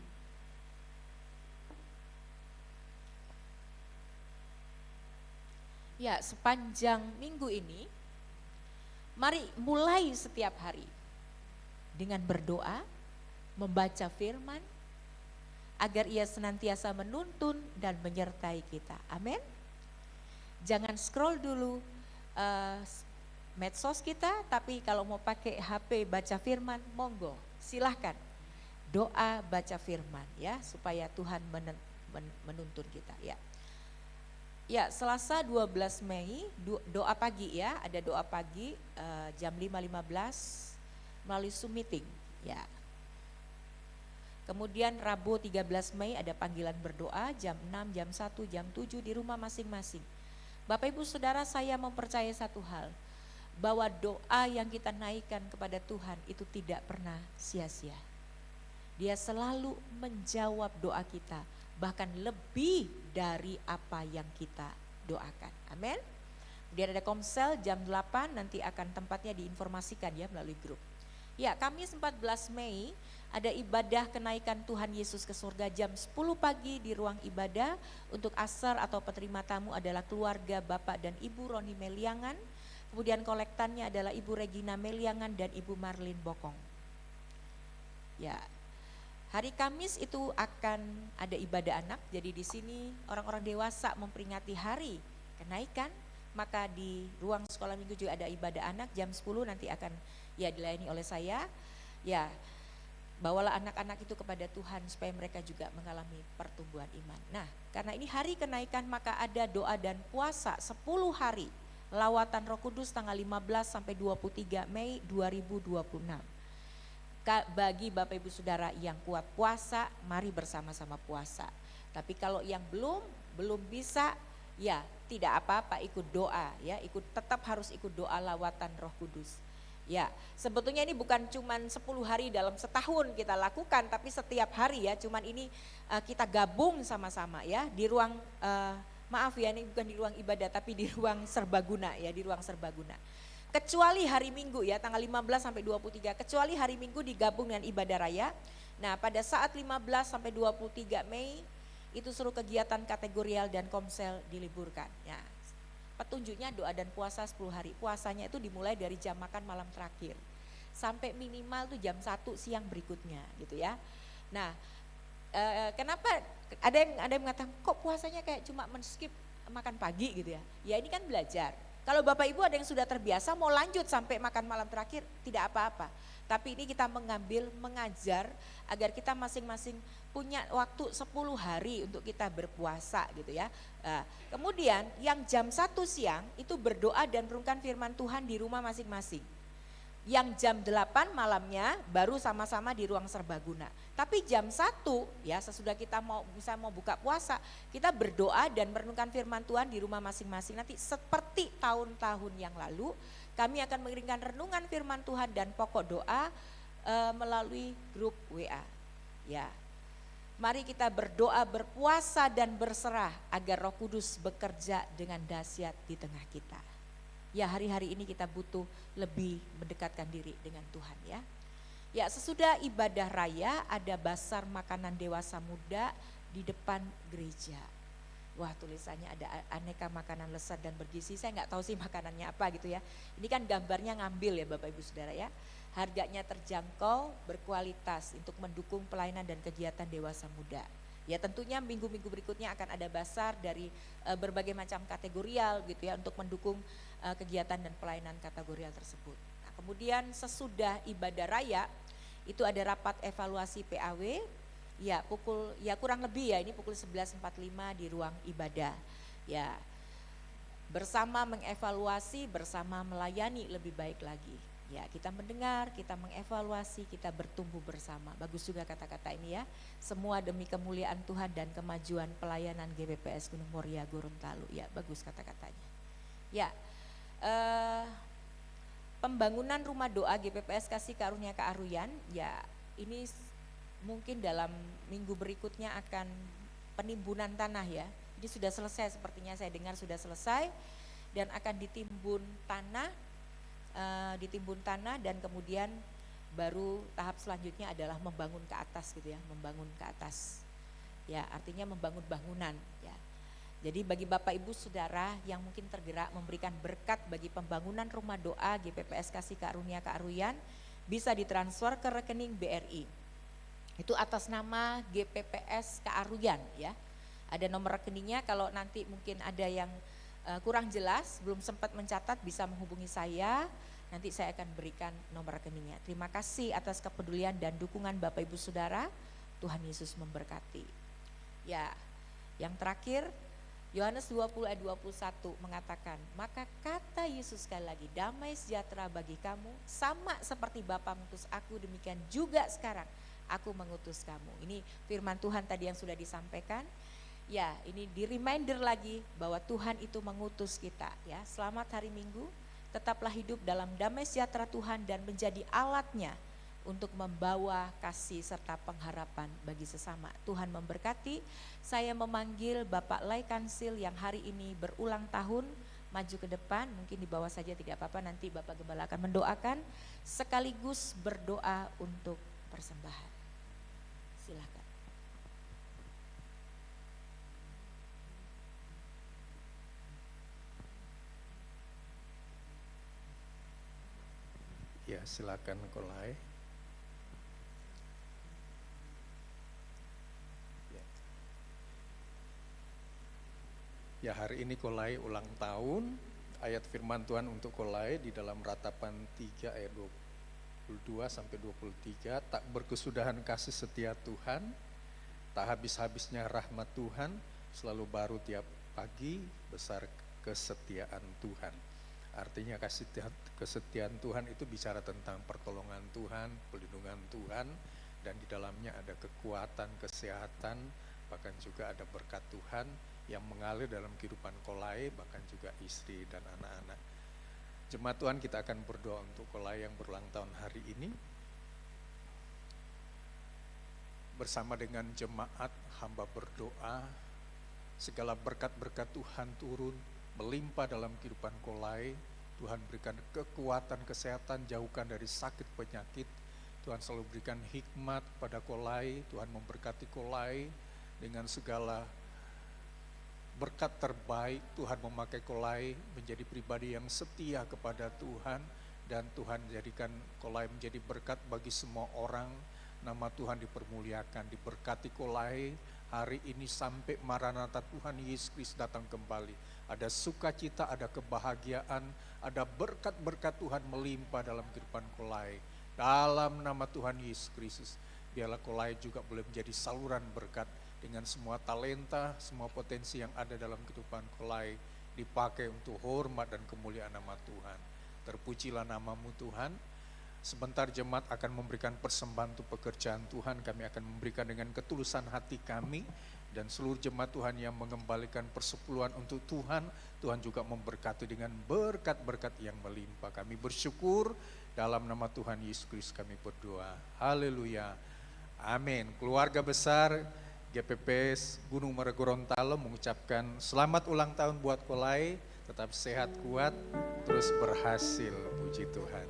Ya, sepanjang minggu ini, mari mulai setiap hari dengan berdoa, membaca firman, agar ia senantiasa menuntun dan menyertai kita. Amin. Jangan scroll dulu medsos kita, tapi kalau mau pakai HP baca firman, monggo, silahkan. Doa baca firman ya, supaya Tuhan menuntun kita ya. Ya, Selasa 12 Mei doa pagi ya, ada doa pagi jam 5.15 melalui Zoom meeting ya. Kemudian Rabu 13 Mei ada panggilan berdoa jam 6, jam 1, jam 7 di rumah masing-masing. Bapak Ibu Saudara, saya mempercayai satu hal, bahwa doa yang kita naikkan kepada Tuhan itu tidak pernah sia-sia. Dia selalu menjawab doa kita, bahkan lebih dari apa yang kita doakan. Amin. Kemudian ada komsel jam 8, nanti akan tempatnya diinformasikan ya melalui grup. Ya, Kamis 14 Mei ada ibadah kenaikan Tuhan Yesus ke surga jam 10 pagi di ruang ibadah. Untuk asar atau penerima tamu adalah keluarga Bapak dan Ibu Roni Meliangan. Kemudian kolektannya adalah Ibu Regina Meliangan dan Ibu Marlin Bokong. Ya, hari Kamis itu akan ada ibadah anak. Jadi di sini orang-orang dewasa memperingati hari kenaikan. Maka di ruang sekolah minggu juga ada ibadah anak jam 10 nanti akan ya dilayani oleh saya. Ya, bawalah anak-anak itu kepada Tuhan supaya mereka juga mengalami pertumbuhan iman. Nah, karena ini hari kenaikan maka ada doa dan puasa 10 hari. Lawatan Roh Kudus tanggal 15 sampai 23 Mei 2026. Bagi Bapak Ibu Saudara yang kuat puasa, mari bersama-sama puasa. Tapi kalau yang belum bisa, ya tidak apa-apa, ikut doa ya, tetap harus ikut doa lawatan Roh Kudus. Ya, sebetulnya ini bukan cuman 10 hari dalam setahun kita lakukan, tapi setiap hari ya, cuman ini kita gabung sama-sama ya di ruang maaf ya, ini bukan di ruang ibadah tapi di ruang serbaguna ya, di ruang serbaguna. Kecuali hari Minggu ya, tanggal 15 sampai 23, kecuali hari Minggu digabung dengan ibadah raya. Nah, pada saat 15 sampai 23 Mei itu seluruh kegiatan kategorial dan komsel diliburkan. Ya, petunjuknya doa dan puasa 10 hari. Puasanya itu dimulai dari jam makan malam terakhir sampai minimal tuh jam 1 siang berikutnya gitu ya. Nah, kenapa ada yang mengatakan kok puasanya kayak cuma men-skip makan pagi gitu ya. Ya ini kan belajar. Kalau Bapak Ibu ada yang sudah terbiasa mau lanjut sampai makan malam terakhir, tidak apa-apa. Tapi ini kita mengajar agar kita masing-masing punya waktu 10 hari untuk kita berpuasa gitu ya. Nah, kemudian yang jam 1 siang itu berdoa dan merenungkan firman Tuhan di rumah masing-masing. Yang jam 8 malamnya baru sama-sama di ruang serbaguna. Tapi jam 1 ya sesudah kita mau buka puasa, kita berdoa dan merenungkan firman Tuhan di rumah masing-masing. Nanti seperti tahun-tahun yang lalu, kami akan mengirimkan renungan firman Tuhan dan pokok doa melalui grup WA. Ya. Mari kita berdoa, berpuasa dan berserah agar Roh Kudus bekerja dengan dahsyat di tengah kita. Ya, hari-hari ini kita butuh lebih mendekatkan diri dengan Tuhan ya. Ya, sesudah ibadah raya ada basar makanan dewasa muda di depan gereja. Wah, tulisannya ada aneka makanan lezat dan bergizi. Saya nggak tahu sih makanannya apa gitu ya. Ini kan gambarnya ngambil ya Bapak Ibu Saudara ya. Harganya terjangkau, berkualitas untuk mendukung pelayanan dan kegiatan dewasa muda. Ya tentunya minggu-minggu berikutnya akan ada basar dari berbagai macam kategorial gitu ya untuk mendukung kegiatan dan pelayanan kategorial tersebut. Nah, kemudian sesudah ibadah raya itu ada rapat evaluasi PAW ya kurang lebih ya ini pukul 11.45 di ruang ibadah. Ya bersama mengevaluasi, bersama melayani lebih baik lagi. Ya kita mendengar, kita mengevaluasi, kita bertumbuh bersama. Bagus juga kata-kata ini ya. Semua demi kemuliaan Tuhan dan kemajuan pelayanan GPPS Gunung Moria Gorontalo. Ya bagus kata-katanya. Ya pembangunan rumah doa GPPS Kasih Karunia Kearuyan. Ya ini mungkin dalam minggu berikutnya akan penimbunan tanah ya. Ini sudah selesai sepertinya saya dengar sudah selesai. Dan akan ditimbun tanah dan kemudian baru tahap selanjutnya adalah membangun ke atas gitu ya, membangun ke atas. Ya, artinya membangun bangunan ya. Jadi bagi Bapak Ibu Saudara yang mungkin tergerak memberikan berkat bagi pembangunan rumah doa GPPS Kasih Karunia Kearuyan bisa ditransfer ke rekening BRI. Itu atas nama GPPS Kearuyan ya. Ada nomor rekeningnya, kalau nanti mungkin ada yang kurang jelas, belum sempat mencatat bisa menghubungi saya, nanti saya akan berikan nomor rekeningnya. Terima kasih atas kepedulian dan dukungan Bapak Ibu Saudara, Tuhan Yesus memberkati. Ya, yang terakhir Yohanes 20 ayat 21 mengatakan, maka kata Yesus sekali lagi, damai sejahtera bagi kamu, sama seperti Bapa mengutus aku, demikian juga sekarang aku mengutus kamu. Ini firman Tuhan tadi yang sudah disampaikan. Ya, ini di reminder lagi bahwa Tuhan itu mengutus kita ya. Selamat hari Minggu, tetaplah hidup dalam damai sejahtera Tuhan dan menjadi alatnya untuk membawa kasih serta pengharapan bagi sesama. Tuhan memberkati. Saya memanggil Bapak Lai Kansil yang hari ini berulang tahun maju ke depan, mungkin di bawah saja tidak apa-apa, nanti Bapak Gembala akan mendoakan sekaligus berdoa untuk persembahan. Silakan. Ya, silakan Kolai. Ya, hari ini Kolai ulang tahun. Ayat firman Tuhan untuk Kolai di dalam Ratapan 3 ayat 22 sampai 23, tak berkesudahan kasih setia Tuhan, tak habis-habisnya rahmat Tuhan, selalu baru tiap pagi, besar kesetiaan Tuhan. Artinya kesetiaan Tuhan itu bicara tentang pertolongan Tuhan, pelindungan Tuhan, dan di dalamnya ada kekuatan, kesehatan, bahkan juga ada berkat Tuhan yang mengalir dalam kehidupan Kolai, bahkan juga istri dan anak-anak. Jemaat Tuhan, kita akan berdoa untuk Kolai yang berulang tahun hari ini. Bersama dengan jemaat, hamba berdoa, segala berkat-berkat Tuhan turun, melimpah dalam kehidupan Kolai. Tuhan berikan kekuatan, kesehatan, jauhkan dari sakit penyakit. Tuhan selalu berikan hikmat pada Kolai. Tuhan memberkati Kolai dengan segala berkat terbaik. Tuhan memakai Kolai menjadi pribadi yang setia kepada Tuhan. Dan Tuhan jadikan Kolai menjadi berkat bagi semua orang. Nama Tuhan dipermuliakan, diberkati Kolai hari ini sampai Maranatha Tuhan Yesus Kristus datang kembali. Ada sukacita, ada kebahagiaan, ada berkat-berkat Tuhan melimpah dalam kehidupan Kolai. Dalam nama Tuhan Yesus Kristus, biarlah Kolai juga boleh menjadi saluran berkat dengan semua talenta, semua potensi yang ada dalam kehidupan Kolai dipakai untuk hormat dan kemuliaan nama Tuhan. Terpujilah namamu Tuhan. Sebentar jemaat akan memberikan persembahan untuk pekerjaan Tuhan. Kami akan memberikan dengan ketulusan hati kami. Dan seluruh jemaat Tuhan yang mengembalikan persepuluhan untuk Tuhan, Tuhan juga memberkati dengan berkat-berkat yang melimpah. Kami bersyukur dalam nama Tuhan Yesus Kristus kami berdoa. Haleluya. Amin. Keluarga besar GPPS Gunung Mara Gorontalo mengucapkan selamat ulang tahun buat Kolai. Tetap sehat, kuat, terus berhasil. Puji Tuhan.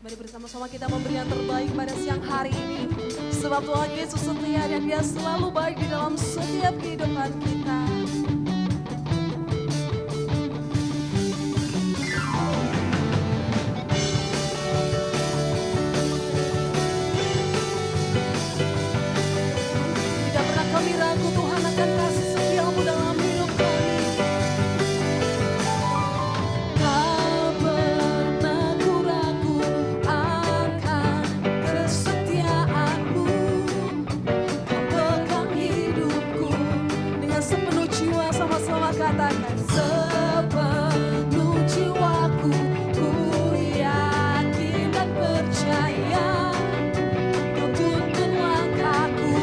Mari bersama-sama kita memberi yang terbaik pada siang hari ini. Sebab Tuhan Yesus setia dan Dia selalu baik di dalam setiap kehidupan kita. Tidak pernah kami ragu Tuhan akan kasih setia-Mu dalam hidup kami. Katakan sepenuh jiwaku, ku yakin dan percaya Kau tuntun langkahku.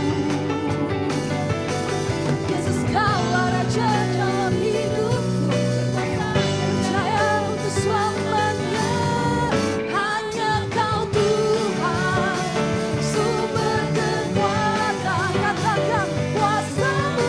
Yesus Kaulah Raja dalam hidupku, percaya untuk selamanya. Hanya Kau Tuhan, sumber kekuatan. Katakan kuasa-Mu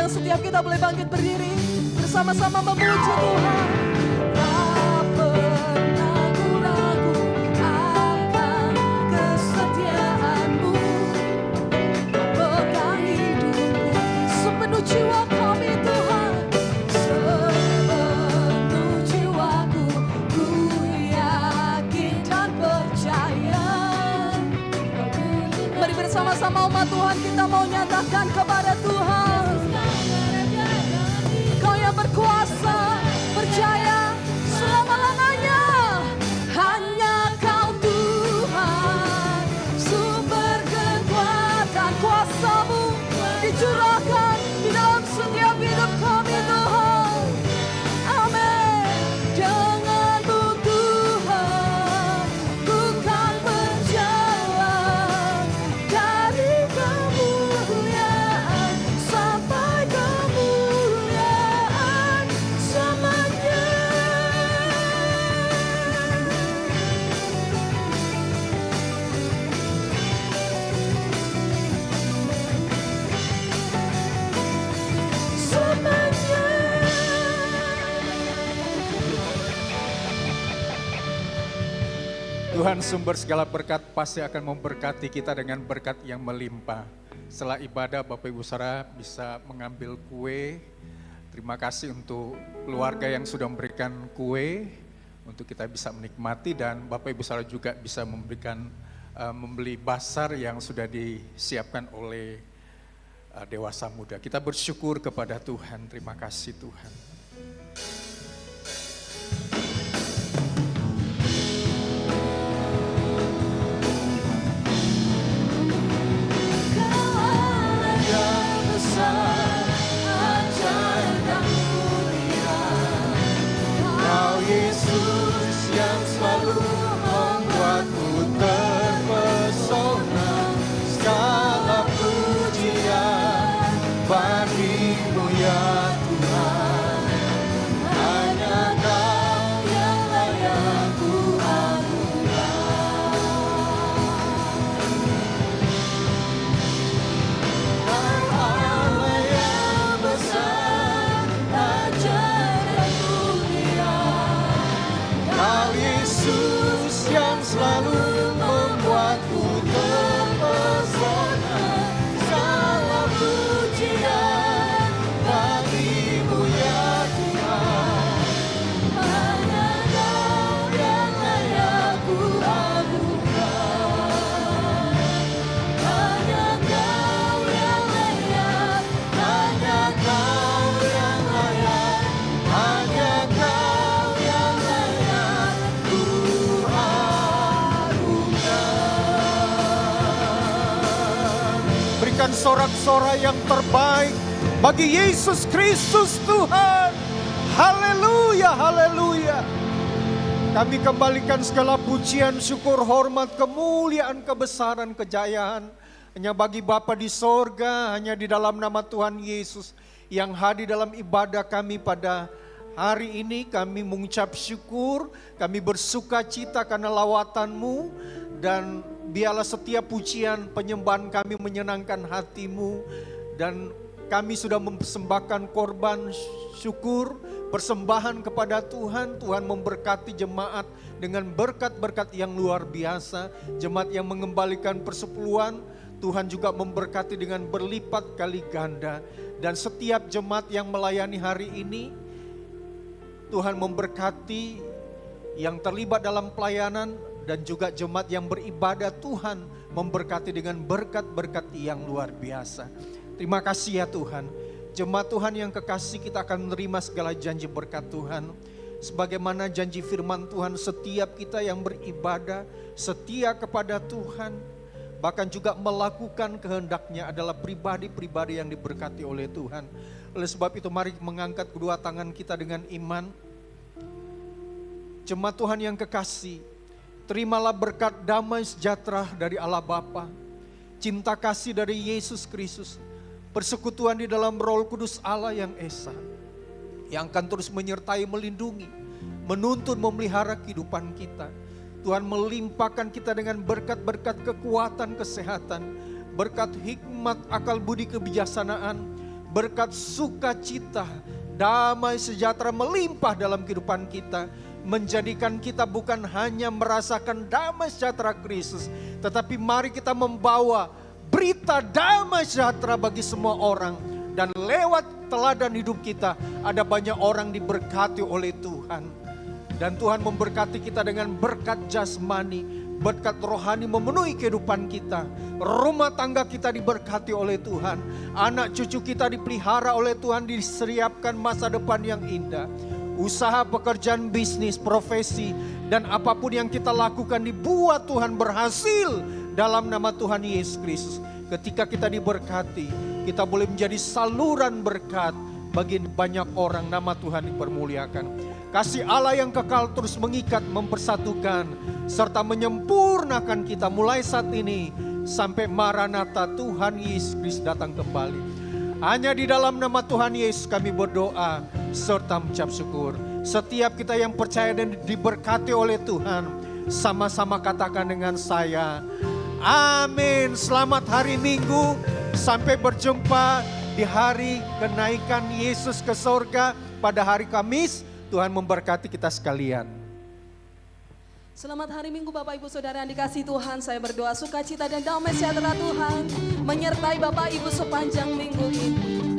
setiap kita boleh bangkit berdiri bersama-sama memuji Tuhan. Tak pernah ku ragu akan kesetiaan-Mu, pegang hidupku sepenuh jiwa kami Tuhan, sepenuh jiwaku, ku yakin dan percaya. Mari bersama-sama umat Tuhan kita mau nyatakan kepada Tuhan, Kau yang berkuasa, percaya selama-lamanya. Hanya Kau Tuhan, sumber kekuatan. Kuasa-Mu dicurahkan di dalam setiap hidup kami Tuhan. Amin. Denganmu Tuhan, ku kan berjalan dari kemuliaan sampai kemuliaan selamanya. Tuhan sumber segala berkat pasti akan memberkati kita dengan berkat yang melimpah. Setelah ibadah Bapak Ibu Saudara bisa mengambil kue. Terima kasih untuk keluarga yang sudah memberikan kue untuk kita bisa menikmati, dan Bapak Ibu Saudara juga bisa membeli basar yang sudah disiapkan oleh Dewasa Muda. Kita bersyukur kepada Tuhan. Terima kasih Tuhan. Bagimu ya Tuhan. kembalikan sorak-sorai yang terbaik bagi Yesus Kristus Tuhan. Haleluya, haleluya. Kami kembalikan segala pujian, syukur, hormat, kemuliaan, kebesaran, kejayaan hanya bagi Bapa di sorga, hanya di dalam nama Tuhan Yesus yang hadir dalam ibadah kami pada hari ini. Kami mengucap syukur, kami bersuka cita karena lawatan-Mu, dan biarlah setiap pujian penyembahan kami menyenangkan hati-Mu, dan kami sudah mempersembahkan korban syukur, persembahan kepada Tuhan. Tuhan memberkati jemaat dengan berkat-berkat yang luar biasa. Jemaat yang mengembalikan persepuluhan, Tuhan juga memberkati dengan berlipat kali ganda. Dan setiap jemaat yang melayani hari ini, Tuhan memberkati yang terlibat dalam pelayanan dan juga jemaat yang beribadah. Tuhan memberkati dengan berkat-berkat yang luar biasa. Terima kasih ya Tuhan. Jemaat Tuhan yang kekasih, kita akan menerima segala janji berkat Tuhan. Sebagaimana janji firman Tuhan, setiap kita yang beribadah setia kepada Tuhan, bahkan juga melakukan kehendaknya adalah pribadi-pribadi yang diberkati oleh Tuhan. Oleh sebab itu mari mengangkat kedua tangan kita dengan iman. Jemaat Tuhan yang kekasih, terimalah berkat damai sejahtera dari Allah Bapa, cinta kasih dari Yesus Kristus, persekutuan di dalam Roh Kudus Allah yang esa, yang akan terus menyertai, melindungi, menuntun, memelihara kehidupan kita. Tuhan melimpahkan kita dengan berkat-berkat kekuatan, kesehatan, berkat hikmat, akal budi, kebijaksanaan, berkat sukacita, damai sejahtera melimpah dalam kehidupan kita, menjadikan kita bukan hanya merasakan damai sejahtera Kristus, tetapi mari kita membawa berita damai sejahtera bagi semua orang, dan lewat teladan hidup kita ada banyak orang diberkati oleh Tuhan. Dan Tuhan memberkati kita dengan berkat jasmani, berkat rohani memenuhi kehidupan kita. Rumah tangga kita diberkati oleh Tuhan. Anak cucu kita dipelihara oleh Tuhan, disediakan masa depan yang indah. Usaha, pekerjaan, bisnis, profesi, dan apapun yang kita lakukan dibuat Tuhan berhasil dalam nama Tuhan Yesus Kristus. Ketika kita diberkati, kita boleh menjadi saluran berkat bagi banyak orang. Nama Tuhan dipermuliakan. Kasih Allah yang kekal terus mengikat, mempersatukan, serta menyempurnakan kita mulai saat ini sampai Maranatha Tuhan Yesus Kristus datang kembali. Hanya di dalam nama Tuhan Yesus kami berdoa serta mengucap syukur. Setiap kita yang percaya dan diberkati oleh Tuhan, sama-sama katakan dengan saya, amin. Selamat hari Minggu, sampai berjumpa di hari kenaikan Yesus ke sorga pada hari Kamis. Tuhan memberkati kita sekalian. Selamat hari Minggu Bapak Ibu Saudara yang dikasihi Tuhan. Saya berdoa sukacita dan damai sejahtera Tuhan menyertai Bapak Ibu sepanjang minggu ini.